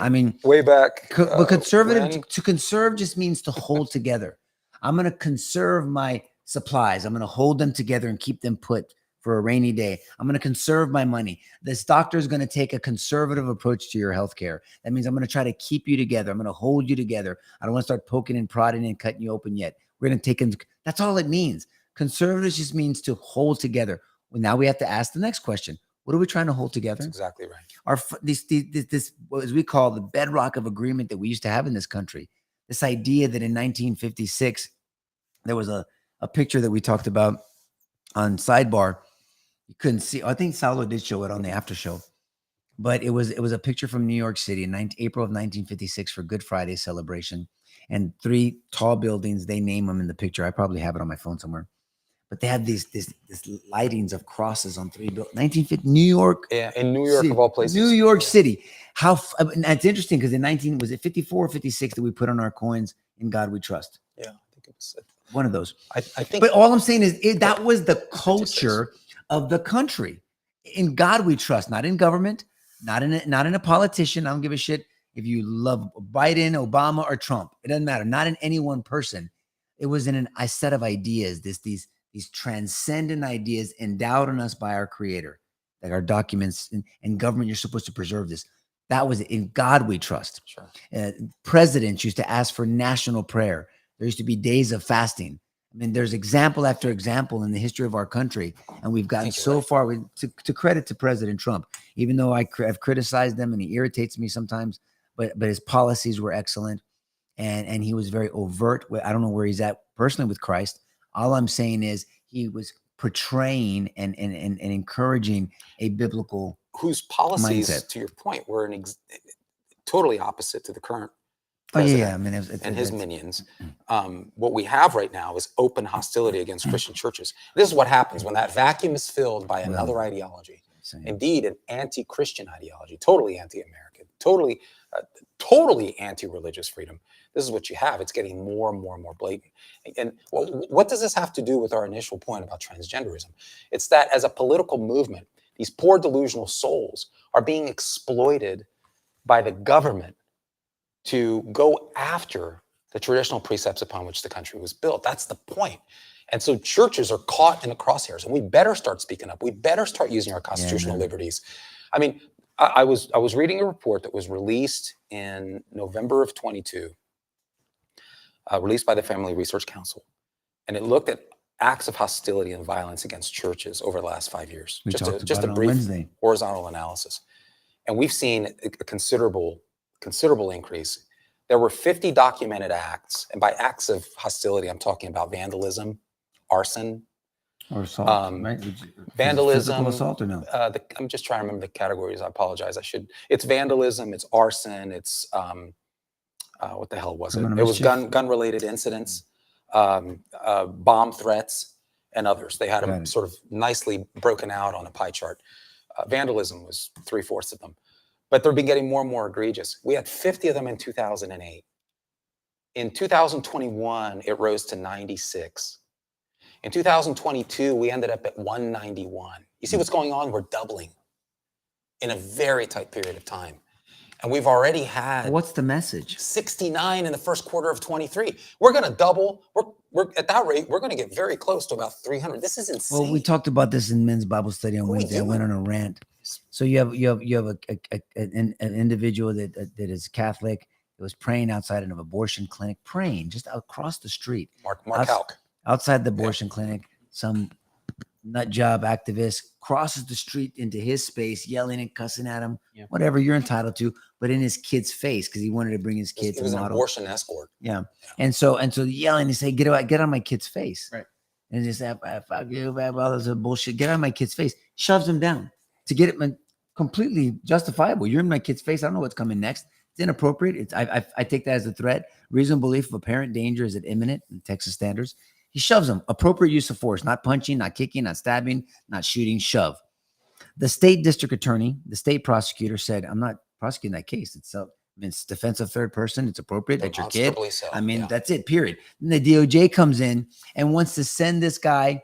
back. But to conserve just means to hold together. I'm going to conserve my supplies. I'm going to hold them together and keep them put for a rainy day. I'm going to conserve my money. This doctor is going to take a conservative approach to your healthcare. That means I'm going to try to keep you together. I'm going to hold you together. I don't want to start poking and prodding and cutting you open yet. We're going to take that's all it means. Conservative just means to hold together. Well, now we have to ask the next question. What are we trying to hold together? That's exactly right. This what as we call the bedrock of agreement that we used to have in this country. This idea that in 1956 there was a picture that we talked about on Sidebar. You couldn't see. I think Saulo did show it on the after show, but it was a picture from New York City in April of 1956 for Good Friday celebration, and 3 tall buildings. They name them in the picture. I probably have it on my phone somewhere. But they had this lightings of crosses on 3 buildings. 1950 New York. Yeah, in New York City, of all places. New York City. And it's interesting because was it 54 or 56 that we put on our coins, "In God We Trust"? Yeah, I think it was one of those. I think. But all I'm saying is that was the culture of the country. In God we trust, not in government, not in a politician. I don't give a shit if you love Biden, Obama, or Trump. It doesn't matter. Not in any one person. It was in a set of ideas. These transcendent ideas endowed on us by our Creator, like our documents and government. You're supposed to preserve this. That was it. In God we trust. Sure. Presidents used to ask for national prayer. There used to be days of fasting. I mean, there's example after example in the history of our country, and we've gotten so far. To credit to President Trump, even though I've criticized them and he irritates me sometimes, but his policies were excellent, and he was very overt. I don't know where he's at personally with Christ. All I'm saying is he was portraying and encouraging a biblical whose policies, mindset. To your point, were totally opposite to the current. Oh yeah, I mean, and his minions. What we have right now is open hostility against Christian churches. This is what happens when that vacuum is filled by another ideology. Indeed, an anti-Christian ideology, totally anti-American, totally anti-religious freedom. This is what you have. It's getting more and more and more blatant. And what does this have to do with our initial point about transgenderism? It's that as a political movement, these poor delusional souls are being exploited by the government to go after the traditional precepts upon which the country was built. That's the point. And so churches are caught in the crosshairs, and we better start speaking up. We better start using our constitutional liberties. I mean, I was reading a report that was released in November of 22, released by the Family Research Council, and it looked at acts of hostility and violence against churches over the last 5 years. Just a brief horizontal analysis. And we've seen a considerable increase. There were 50 documented acts, and by acts of hostility, I'm talking about vandalism, arson, or assault, right? Vandalism, physical assault, or no? I'm just trying to remember the categories. I apologize. It's vandalism, it's arson, it's what the hell was it? It was gun-related incidents, bomb threats, and others. They had them sort of nicely broken out on a pie chart. Vandalism was 3/4 of them. But they're been getting more and more egregious. We had 50 of them in 2008. In 2021, it rose to 96. In 2022, we ended up at 191. You see what's going on? We're doubling in a very tight period of time. And we've already had... What's the message? 69 in the first quarter of 23. We're going to double. We're at that rate, we're going to get very close to about 300. This is insane. Well, we talked about this in men's Bible study on Wednesday. I went on a rant. So you have an individual that is Catholic that was praying outside of an abortion clinic, praying just across the street. Mark Halk. Outside the abortion clinic, some nut job activist crosses the street into his space, yelling and cussing at him. Yeah. Whatever you're entitled to, but in his kid's face because he wanted to bring his kid to model. It was an abortion escort. Yeah. And so yelling and say, get out of my kid's face. Right. And just fuck you, all this bullshit. Get out of my kid's face. Shoves him down. To get it completely justifiable. You're in my kid's face. I don't know what's coming next. It's inappropriate. I take that as a threat. Reasonable belief of apparent danger is imminent in Texas standards. He shoves him. Appropriate use of force. Not punching, not kicking, not stabbing, not shooting. Shove. The state district attorney, the state prosecutor said, I'm not prosecuting that case. It's defense of third person. It's appropriate. That's your kid. So, that's it, period. And the DOJ comes in and wants to send this guy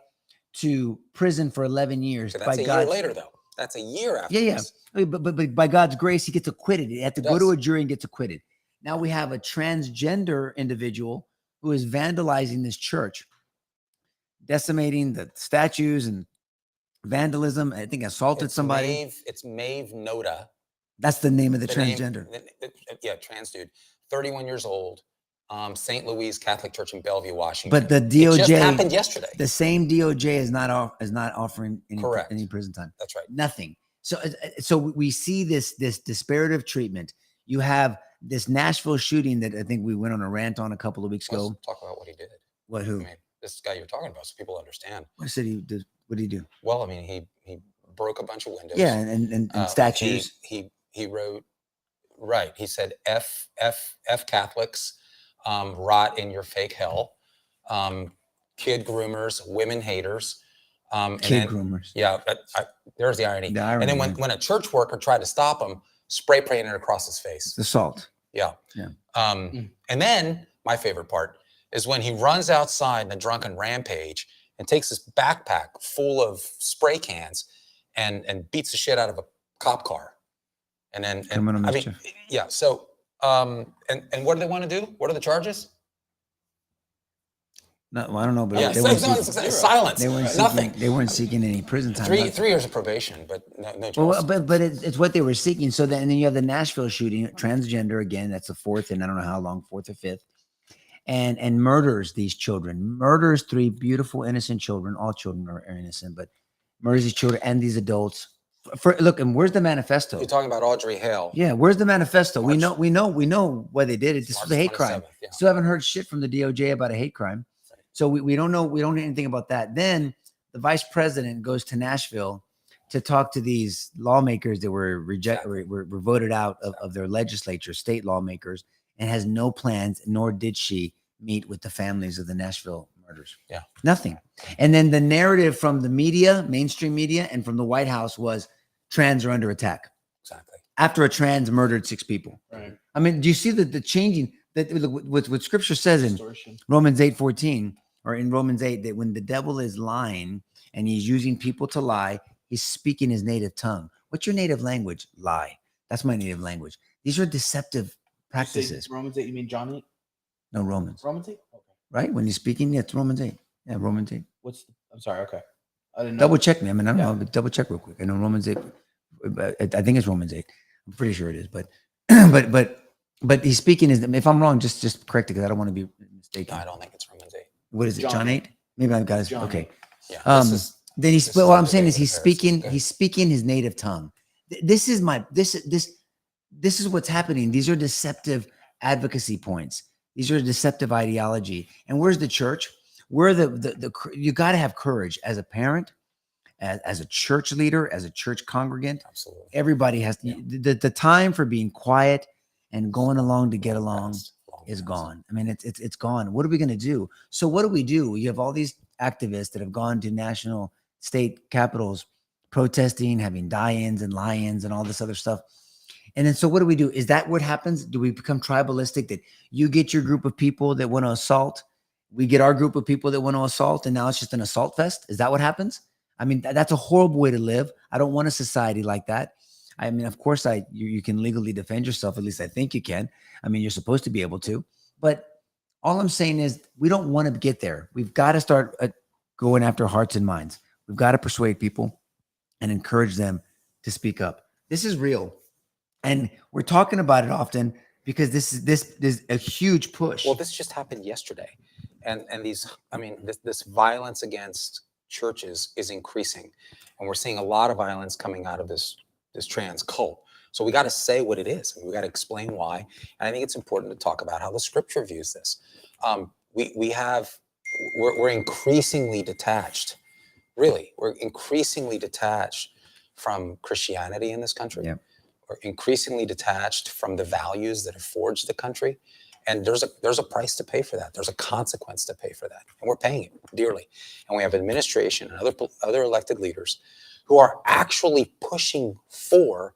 to prison for 11 years. So that's a year later, though. That's a year after. Yeah. But by God's grace, he gets acquitted. He had to go to a jury and gets acquitted. Now we have a transgender individual who is vandalizing this church, decimating the statues and vandalism. I think assaulted somebody. It's Maeve Noda. That's the name of the transgender. Trans dude, 31 years old. St. Louis Catholic Church in Bellevue, Washington. But the DOJ it just happened yesterday. The same DOJ is not offering any prison time. That's right. Nothing. So we see this disparate treatment. You have this Nashville shooting that I think we went on a rant on a couple of weeks Let's ago. talk about what he did. What? Who? I mean, this guy you're talking about, so people understand. What did he do? What did he do? Well, I mean, he broke a bunch of windows. Yeah, and statues. He wrote, right. He said, F Catholics, rot in your fake hell, kid groomers, women haters. Kid groomers. Yeah, there's the irony. And then when a church worker tried to stop him, spray painted it across his face. It's assault. Yeah. And then my favorite part is when he runs outside in a drunken rampage and takes his backpack full of spray cans and beats the shit out of a cop car. And I mean, yeah. So, and what do they want to do? What are the charges? No, well, I don't know, but yeah, silence. They weren't nothing. They weren't seeking any prison time. 3 years of probation, but no charges. Well, but it's what they were seeking. So then, and then you have the Nashville shooting, transgender again. That's the fourth, and I don't know how long, fourth or fifth, and murders these children. Murders 3 beautiful, innocent children. All children are innocent, but murders these children and these adults. Look, and where's the manifesto? You're talking about Audrey Hale. Yeah, where's the manifesto? March, we know why they did it. This was a hate crime. Yeah. Still haven't heard shit from the DOJ about a hate crime. So we don't know. We don't know anything about that. Then the vice president goes to Nashville to talk to these lawmakers that were were voted out of their legislature, state lawmakers, and has no plans, nor did she meet with the families of the Nashville murders. Yeah. Nothing. And then the narrative from the media, mainstream media, and from the White House was trans are under attack. Exactly. After a trans murdered 6 people. Right. I mean, do you see the changing that what Scripture says in Romans 8:14? Or in Romans 8, that when the devil is lying and he's using people to lie, he's speaking his native tongue. What's your native language? Lie. That's my native language. These are deceptive practices. Romans 8, you mean John 8? No, Romans. Romans 8? Okay. Right? When he's speaking, it's Romans 8. Yeah, Romans 8. I'm sorry, okay. I didn't know. Double check me. I mean, I don't know, but double check real quick. I know Romans 8. I think it's Romans 8. I'm pretty sure it is. But but he's speaking his, if I'm wrong, just correct it because I don't want to be mistaken. No, I don't think it's Romans 8. What is it? John 8? Maybe I've got it. John Okay. 8. Yeah. Then what I'm saying is he's speaking his native tongue. This is what's happening. These are deceptive advocacy points. These are deceptive ideology. And where's the church? Where you got to have courage as a parent, as a church leader, as a church congregant. Absolutely. Everybody has the time for being quiet and going along to get along is gone. I mean, it's gone. What are we going to do? So what do? You have all these activists that have gone to national state capitals protesting, having die-ins and lie-ins and all this other stuff. And then so what do we do? Is that what happens? Do we become tribalistic that you get your group of people that want to assault? We get our group of people that want to assault, and now it's just an assault fest? Is that what happens? I mean, that's a horrible way to live. I don't want a society like that. I mean, of course, you can legally defend yourself. At least I think you can. I mean, you're supposed to be able to. But all I'm saying is we don't want to get there. We've got to start going after hearts and minds. We've got to persuade people and encourage them to speak up. This is real. And we're talking about it often because this is a huge push. Well, this just happened yesterday. And this violence against churches is increasing. And we're seeing a lot of violence coming out of this trans cult. So we got to say what it is, and we got to explain why. And I think it's important to talk about how the Scripture views this. We're increasingly detached. Really, we're increasingly detached from Christianity in this country. Yeah. We're increasingly detached from the values that have forged the country. And there's a price to pay for that. There's a consequence to pay for that, and we're paying it dearly. And we have administration and other elected leaders who are actually pushing for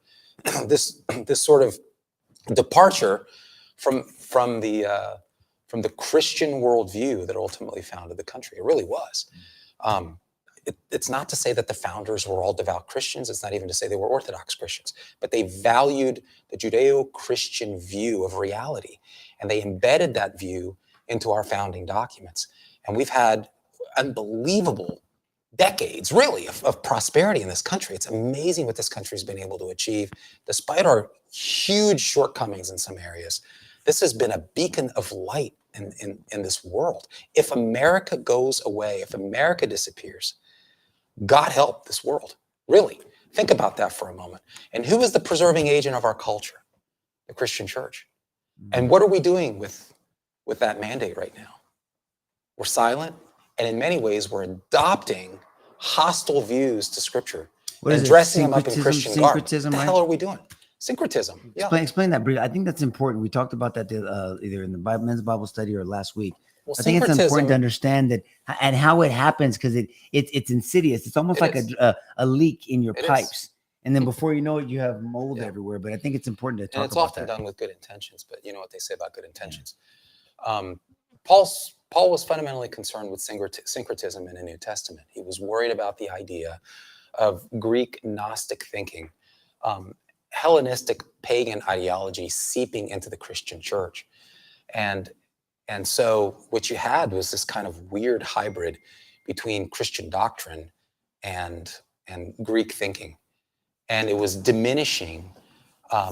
this sort of departure from the Christian worldview that ultimately founded the country. It really was. It's not to say that the founders were all devout Christians. It's not even to say they were Orthodox Christians, but they valued the Judeo-Christian view of reality, and they embedded that view into our founding documents. And we've had unbelievable decades, really, of prosperity in this country. It's amazing what this country's been able to achieve, despite our huge shortcomings in some areas. This has been a beacon of light in this world. If America goes away, if America disappears, God help this world, really. Think about that for a moment. And who is the preserving agent of our culture? The Christian church. And what are we doing with that mandate right now? We're silent, and in many ways, we're adopting hostile views to Scripture What and is it? dressing them up in Christian garb. What Syncretism, the right? hell are we doing? Syncretism. Yeah. Explain that briefly. I think that's important. We talked about that either in the men's Bible study or last week. Well, I think it's important to syncretism, understand that and how it happens, because it's insidious. It's almost like a leak in your It is. pipes, and then before you know it, you have mold everywhere. But I think it's important to talk and it's about often that. done with good intentions, but you know what they say about good intentions. Paul was fundamentally concerned with syncretism in the New Testament. He was worried about the idea of Greek Gnostic thinking, Hellenistic pagan ideology seeping into the Christian church. And so what you had was this kind of weird hybrid between Christian doctrine and Greek thinking. And it was diminishing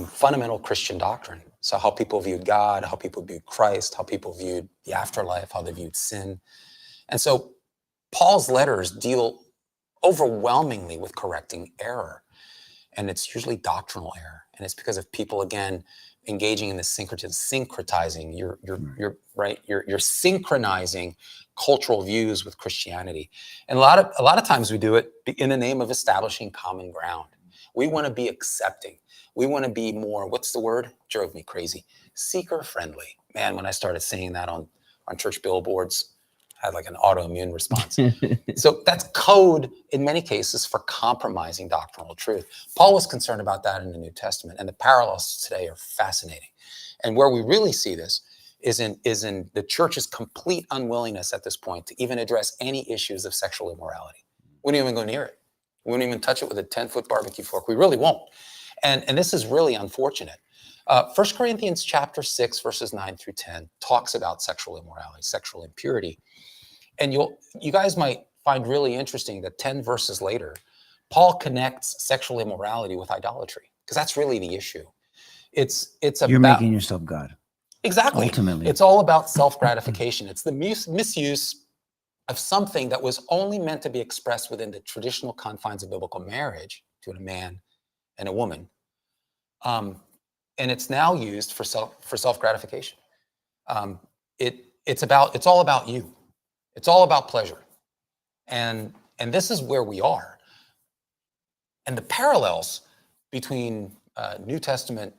fundamental Christian doctrine. So how people viewed God, how people viewed Christ, how people viewed the afterlife, how they viewed sin. And so Paul's letters deal overwhelmingly with correcting error. And it's usually doctrinal error. And it's because of people, again, engaging in this syncretizing. You're synchronizing cultural views with Christianity. And a lot of times we do it in the name of establishing common ground. We want to be accepting. We want to be more, what's the word? Drove me crazy. Seeker friendly. Man, when I started saying that on church billboards, I had like an autoimmune response. So that's code in many cases for compromising doctrinal truth. Paul was concerned about that in the New Testament, and the parallels today are fascinating. And where we really see this is in the church's complete unwillingness at this point to even address any issues of sexual immorality. We don't even go near it. We won't even touch it with a 10-foot barbecue fork. We really won't. And this is really unfortunate. 1 Corinthians chapter 6, verses 9 through 10 talks about sexual immorality, sexual impurity. And you guys might find really interesting that 10 verses later, Paul connects sexual immorality with idolatry, because that's really the issue. It's You're making yourself God. Exactly. Ultimately. It's all about self-gratification. It's the misuse of something that was only meant to be expressed within the traditional confines of biblical marriage between a man and a woman. And it's now used for self-gratification. It's all about you. It's all about pleasure. And this is where we are. And the parallels between New Testament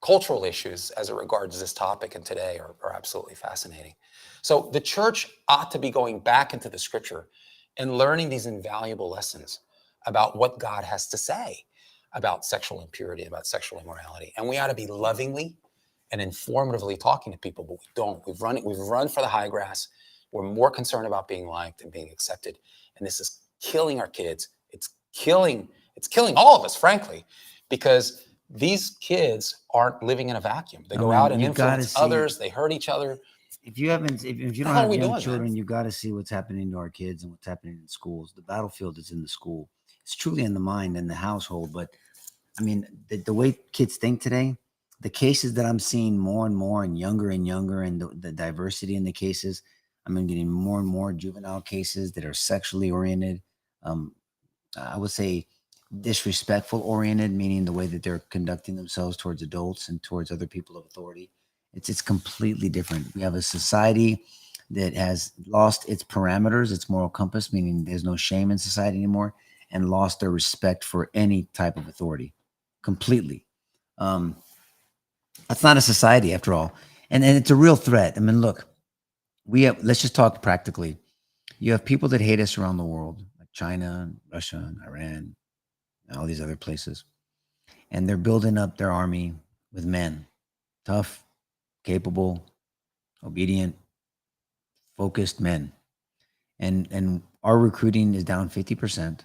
cultural issues as it regards this topic and today are absolutely fascinating. So the church ought to be going back into the scripture and learning these invaluable lessons about what God has to say about sexual impurity, about sexual immorality. And we ought to be lovingly and informatively talking to people, but we don't. We've run for the high grass. We're more concerned about being liked and being accepted. And this is killing our kids. It's killing all of us, frankly, because these kids aren't living in a vacuum. They go out and influence others. They hurt each other. If you don't have young children, you got to see what's happening to our kids and what's happening in schools. The battlefield is in the school. It's truly in the mind and the household. But I mean, the way kids think today, the cases that I'm seeing more and more and younger, and the diversity in the cases, I'm getting more and more juvenile cases that are sexually oriented. I would say disrespectful oriented, meaning the way that they're conducting themselves towards adults and towards other people of authority. It's completely different. We have a society that has lost its parameters, its moral compass, meaning there's no shame in society anymore, and lost their respect for any type of authority completely. That's not a society after all. And it's a real threat. I mean, look, let's just talk practically. You have people that hate us around the world, like China, Russia, Iran, and all these other places. And they're building up their army with men, tough, capable, obedient, focused men. And our recruiting is down 50%.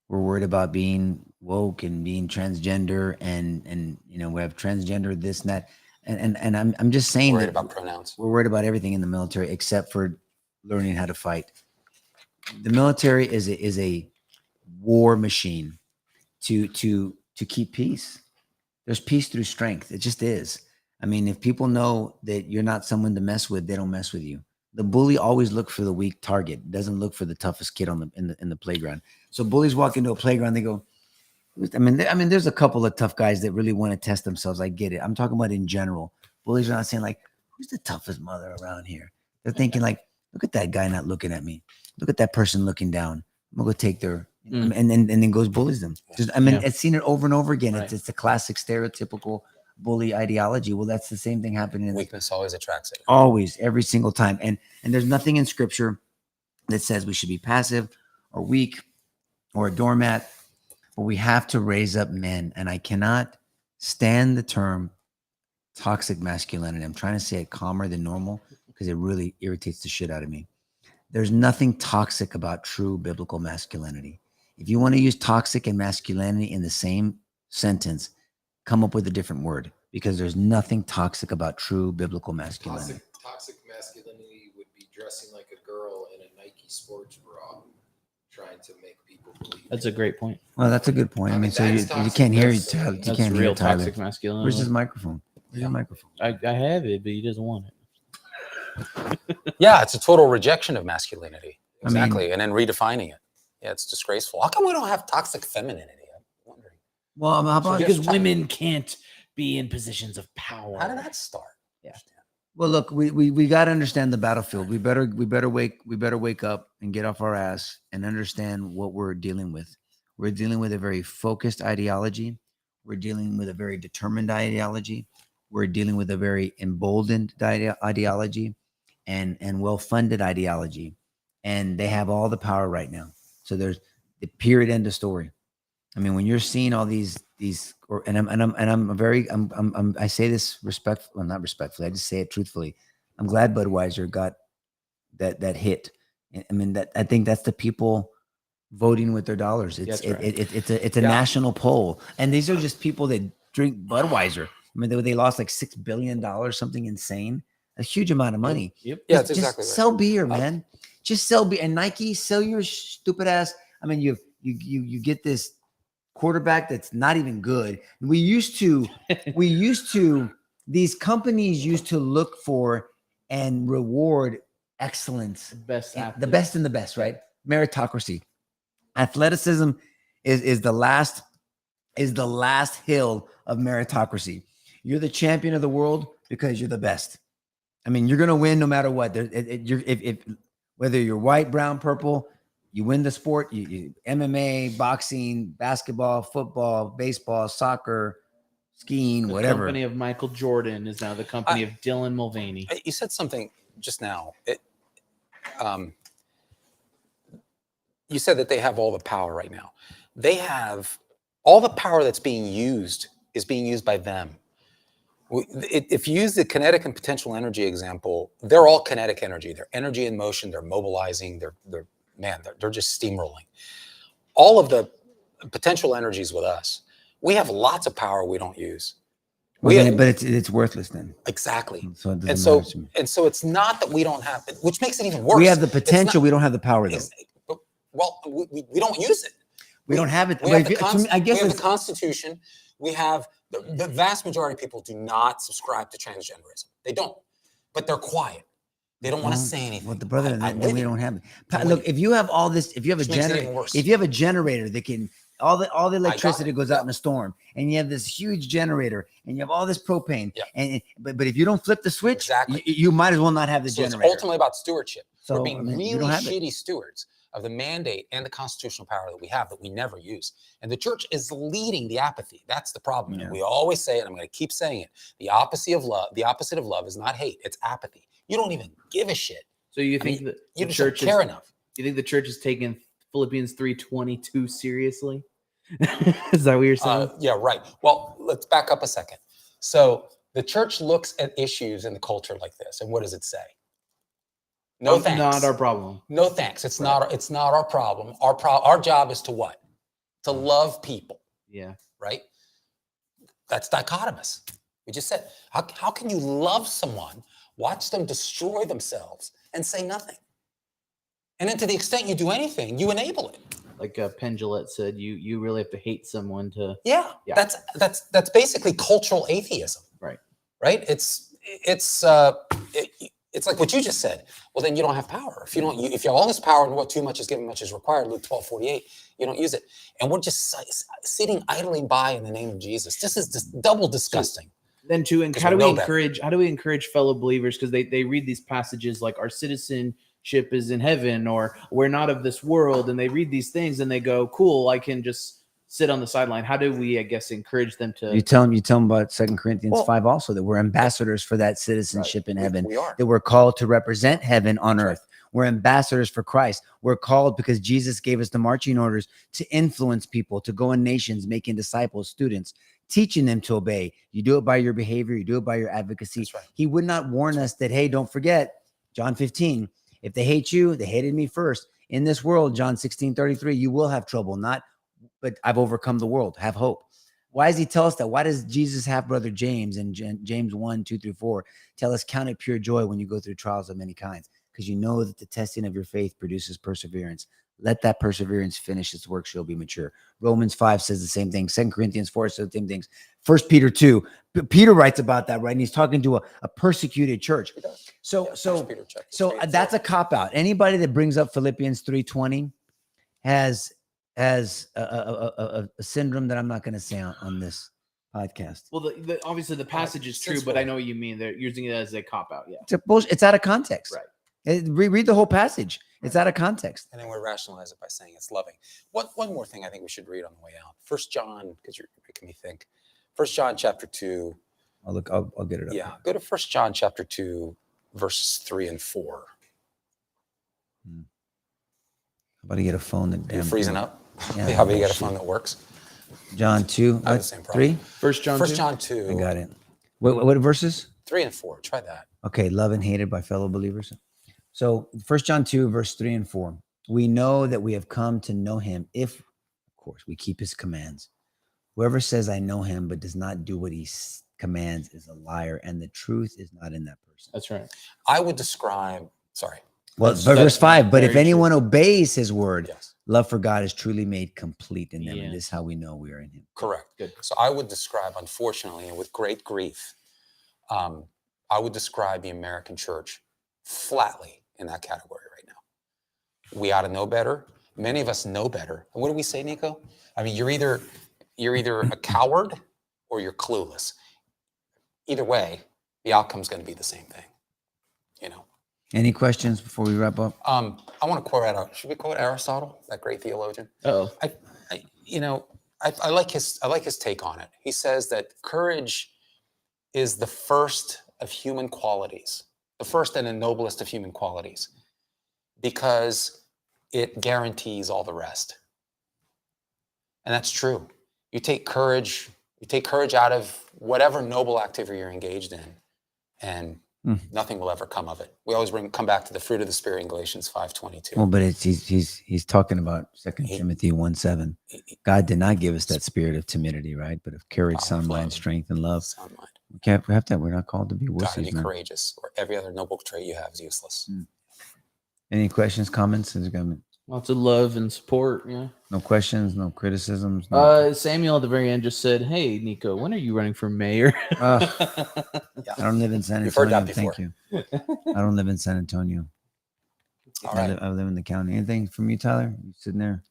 We're worried about being woke and being transgender, and we have transgender this and that. And I'm just saying, worried about pronouns. We're worried about everything in the military except for learning how to fight. The military is a war machine to keep peace. There's peace through strength. It just is. I mean, if people know that you're not someone to mess with, they don't mess with you. The bully always looks for the weak target, doesn't look for the toughest kid in the playground. So bullies walk into a playground, they go, I mean, there's a couple of tough guys that really want to test themselves. I get it. I'm talking about in general. Bullies are not saying like, who's the toughest mother around here? They're thinking like, look at that guy not looking at me. Look at that person looking down. I'm gonna go take their, and then goes bullies them. I mean, I've seen it over and over again. Right. It's a classic stereotypical bully ideology. Well, that's the same thing happening in Weakness always attracts it. always, every single time. And there's nothing in scripture that says we should be passive or weak or a doormat, but we have to raise up men. And I cannot stand the term toxic masculinity. I'm trying to say it calmer than normal because it really irritates the shit out of me. There's nothing toxic about true biblical masculinity. If you want to use toxic and masculinity in the same sentence, come up with a different word, because there's nothing toxic about true biblical masculinity. Toxic masculinity would be dressing like a girl in a Nike sports bra, trying to make people believe. That's a great point. Well, that's a good point. I mean, so you can't hear you. You That's can't hear real Tyler. toxic masculinity. Where's his microphone? Where's your microphone? I have it, but he doesn't want it. Yeah, it's a total rejection of masculinity. I mean- Exactly. And then redefining it. Yeah, it's disgraceful. How come we don't have toxic femininity? I'm wondering. Well, how about Because women can't be in positions of power. How did that start? Yeah. Well, look, we got to understand the battlefield. We better wake up and get off our ass and understand what we're dealing with. We're dealing with a very focused ideology. We're dealing with a very determined ideology. We're dealing with a very emboldened ideology and well-funded ideology. And they have all the power right now. So there's the period, end of story. I mean, when you're seeing all these, I say this respectful, well, not respectfully. I just say it truthfully. I'm glad Budweiser got that hit. I mean, I think that's the people voting with their dollars. It's a national poll, and these are just people that drink Budweiser. I mean, they lost like $6 billion, something insane, a huge amount of money. Yep. Yeah, Just it's exactly right. sell beer, man. Just sell beer. And Nike, sell your stupid ass. I mean, you get this quarterback that's not even good. These companies used to look for and reward excellence, The best the best and the best, right? Meritocracy. Athleticism is the last hill of meritocracy. You're the champion of the world because you're the best. I mean, you're gonna win no matter what. Whether you're white, brown, purple, you win the sport. You MMA, boxing, basketball, football, baseball, soccer, skiing, The whatever. company of Michael Jordan is now the company of Dylan Mulvaney. You said something just now. You said that they have all the power right now. They have all the power that's being used is being used by them. If you use the kinetic and potential energy example, they're all kinetic energy. They're energy in motion. They're mobilizing. They're just steamrolling. All of the potential energies with us. We have lots of power we don't use. But it's worthless then. Exactly. So it doesn't matter to me. And so it's not that we don't have it, which makes it even worse. We have the potential. We don't have the power though. Well, we don't use it. We don't have it. We have, the, I guess we have it's, the Constitution. We have the vast majority of people do not subscribe to transgenderism. They don't, but they're quiet. They don't want to say anything. Well, the brother, I'm then with we you. don't have it. I'm Look, with you. if you have all this, if you have a Which makes it even generator, worse. if you have a generator that can all the electricity it. goes out in a storm, and you have this huge generator, and you have all this propane, Yeah. but if you don't flip the switch, Exactly. you might as well not have the So it's generator. ultimately about stewardship. So, We're being I mean, you really don't have it. shitty stewards of the mandate and the constitutional power that we have that we never use. And the church is leading the apathy. That's the problem. Yeah. And we always say it, and I'm going to keep saying it. The opposite of love is not hate, it's apathy. You don't even give a shit. So you I think mean, that you the just don't church care is, enough. you think the church is taking Philippians 3:22 seriously? Is that what you're saying? Yeah, right. Well, let's back up a second. So the church looks at issues in the culture like this, and what does it say? No thanks. Not our problem. No thanks. It's not our problem. Our job is to what? To love people, Yeah. right? That's dichotomous. We just said, how can you love someone, watch them destroy themselves, and say nothing? And then to the extent you do anything, you enable it. Like Penn Jillette said, you really have to hate someone to. Yeah. Yeah. That's basically cultural atheism. Right. Right. it's like what you just said. Well, then you don't have power. If you don't, if you have all this power and what too much is given, much is required, Luke 12:48, you don't use it. And we're just sitting idly by in the name of Jesus. This is just double disgusting. Then too, and 'Cause how do we we know better. encourage fellow believers? Because they read these passages like our citizenship is in heaven, or we're not of this world, and they read these things and they go, cool, I can just sit on the sideline. How do we, I guess, encourage them to You tell them about 2 Corinthians Well, 5 also, that we're ambassadors for that citizenship in heaven, We are. that we're called to represent heaven on That's earth. We're ambassadors for Christ. We're called because Jesus gave us the marching orders to influence people, to go in nations, making disciples, students, teaching them to obey. You do it by your behavior. You do it by your advocacy. That's right. He would not warn us that, hey, don't forget, John 15, if they hate you, they hated me first. In this world, John 16:33, you will have trouble, but I've overcome the world. Have hope. Why does he tell us that? Why does Jesus' half brother James in James 1:2-4 tell us, count it pure joy when you go through trials of many kinds? Because you know that the testing of your faith produces perseverance. Let that perseverance finish its work, she'll be mature. Romans 5 says the same thing. 2 Corinthians 4 says the same things. 1 Peter 2. Peter writes about that, right? And he's talking to a persecuted church. So that's a cop-out. Anybody that brings up Philippians 3:20 has a syndrome that I'm not going to say on this podcast. Well, obviously the passage is true, but I know what you mean. They're using it as a cop-out. Yeah. It's out of context. Right. Read the whole passage. It's out of context. And then we rationalize it by saying it's loving. One more thing I think we should read on the way out. 1 John, because you're making me think. 1 John chapter 2. I'll get it up. Yeah, go to 1 John chapter 2, verses 3 and 4. How about to get a phone that You're freezing up? Yeah, How about you get a phone that works? John 2. I have the same problem. 3? 1 John 1 2? John 2. I got it. What verses? 3 and 4. Try that. Okay, love and hated by fellow believers. So 1 John 2, verse 3 and 4. We know that we have come to know him if, of course, we keep his commands. Whoever says, I know him, but does not do what he commands is a liar, and the truth is not in that person. That's right. I would describe, sorry. Well, That's verse 5, but if very anyone obeys his word, Yes, love for God is truly made complete in them. And Yes. this is how we know we are in him. correct. Good. So I would describe, unfortunately, and with great grief, I would describe the American church flatly in that category right now. We ought to know better. Many of us know better. And what do we say, Nico? I mean, you're either a coward or you're clueless. Either way, the outcome's going to be the same thing. You know. Any questions before we wrap up? I want to quote should we quote Aristotle, that great theologian? Oh, I like his take on it. He says that courage is the first of human qualities, the first and the noblest of human qualities, because it guarantees all the rest. And that's true. You take courage out of whatever noble activity you're engaged in, and nothing will ever come of it. We always come back to the fruit of the Spirit in Galatians 5:22. Well, but he's talking about 2 Timothy 1:7. God did not give us that spirit of timidity, right? But of courage, sound mind, strength, and love. Sound mind. We have that. We're not called to be Gotta wussies, be man. courageous, or every other noble trait you have is useless. Any questions, comments? lots of love and support. Yeah. No questions, no criticisms. No. Samuel at the very end just said, "Hey, Nico, when are you running for mayor?" I don't live in San You've heard Antonio. that Thank you. I don't live in San Antonio. All right. I live in the county. Anything from you, Tyler? You sitting there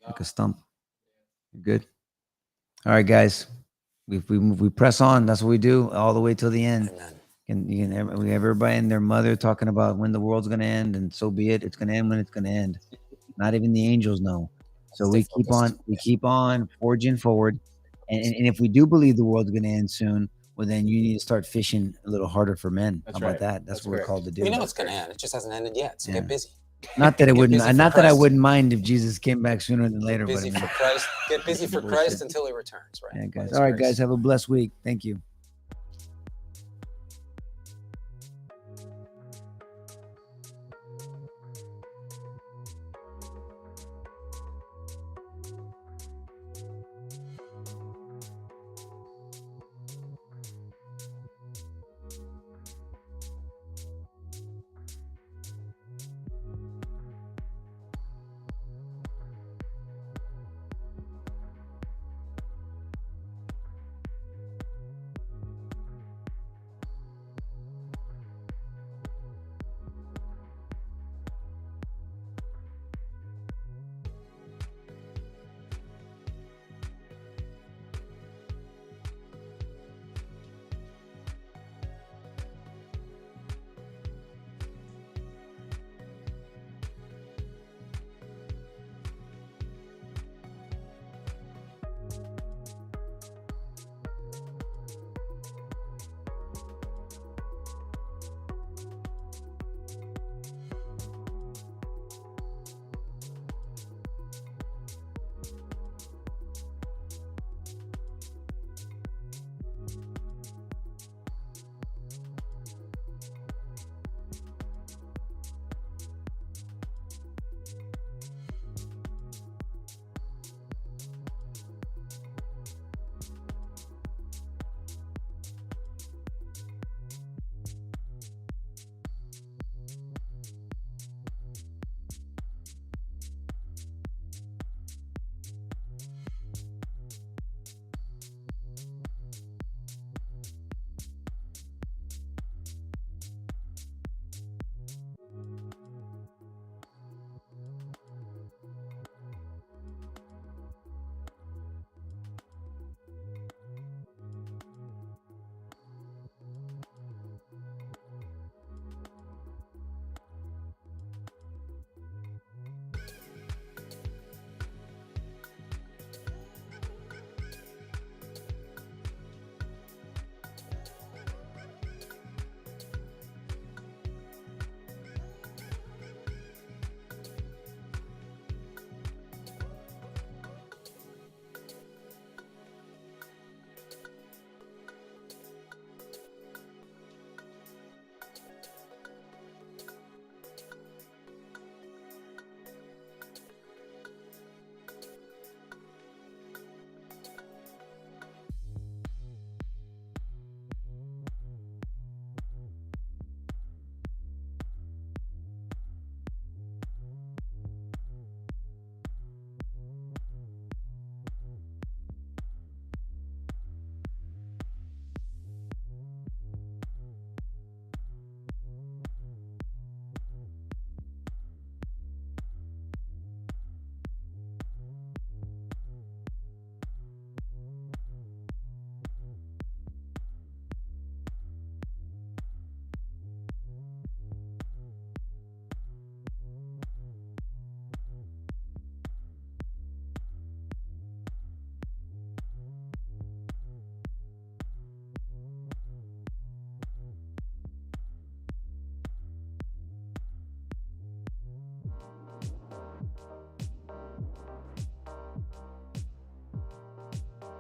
like a stump? You're good. All right, guys. We press on. That's what we do all the way till the end. Amen. We have everybody and their mother talking about when the world's going to end, and so be it. It's going to end when it's going to end. Not even the angels know. So Stay we focused. keep on forging forward. And if we do believe the world's going to end soon, well, then you need to start fishing a little harder for men. That's How about right. that? That's what we're correct. called to do. We know it's going to end. It just hasn't ended yet. So Yeah. get busy. Not that it Get wouldn't. busy for Not that I Christ. wouldn't mind if Jesus came back sooner than later. Get busy but I for mean, Christ. Get busy for Bullshit. Christ until he returns. Right. yeah, guys. By his All right, grace. guys. Have a blessed week. Thank you.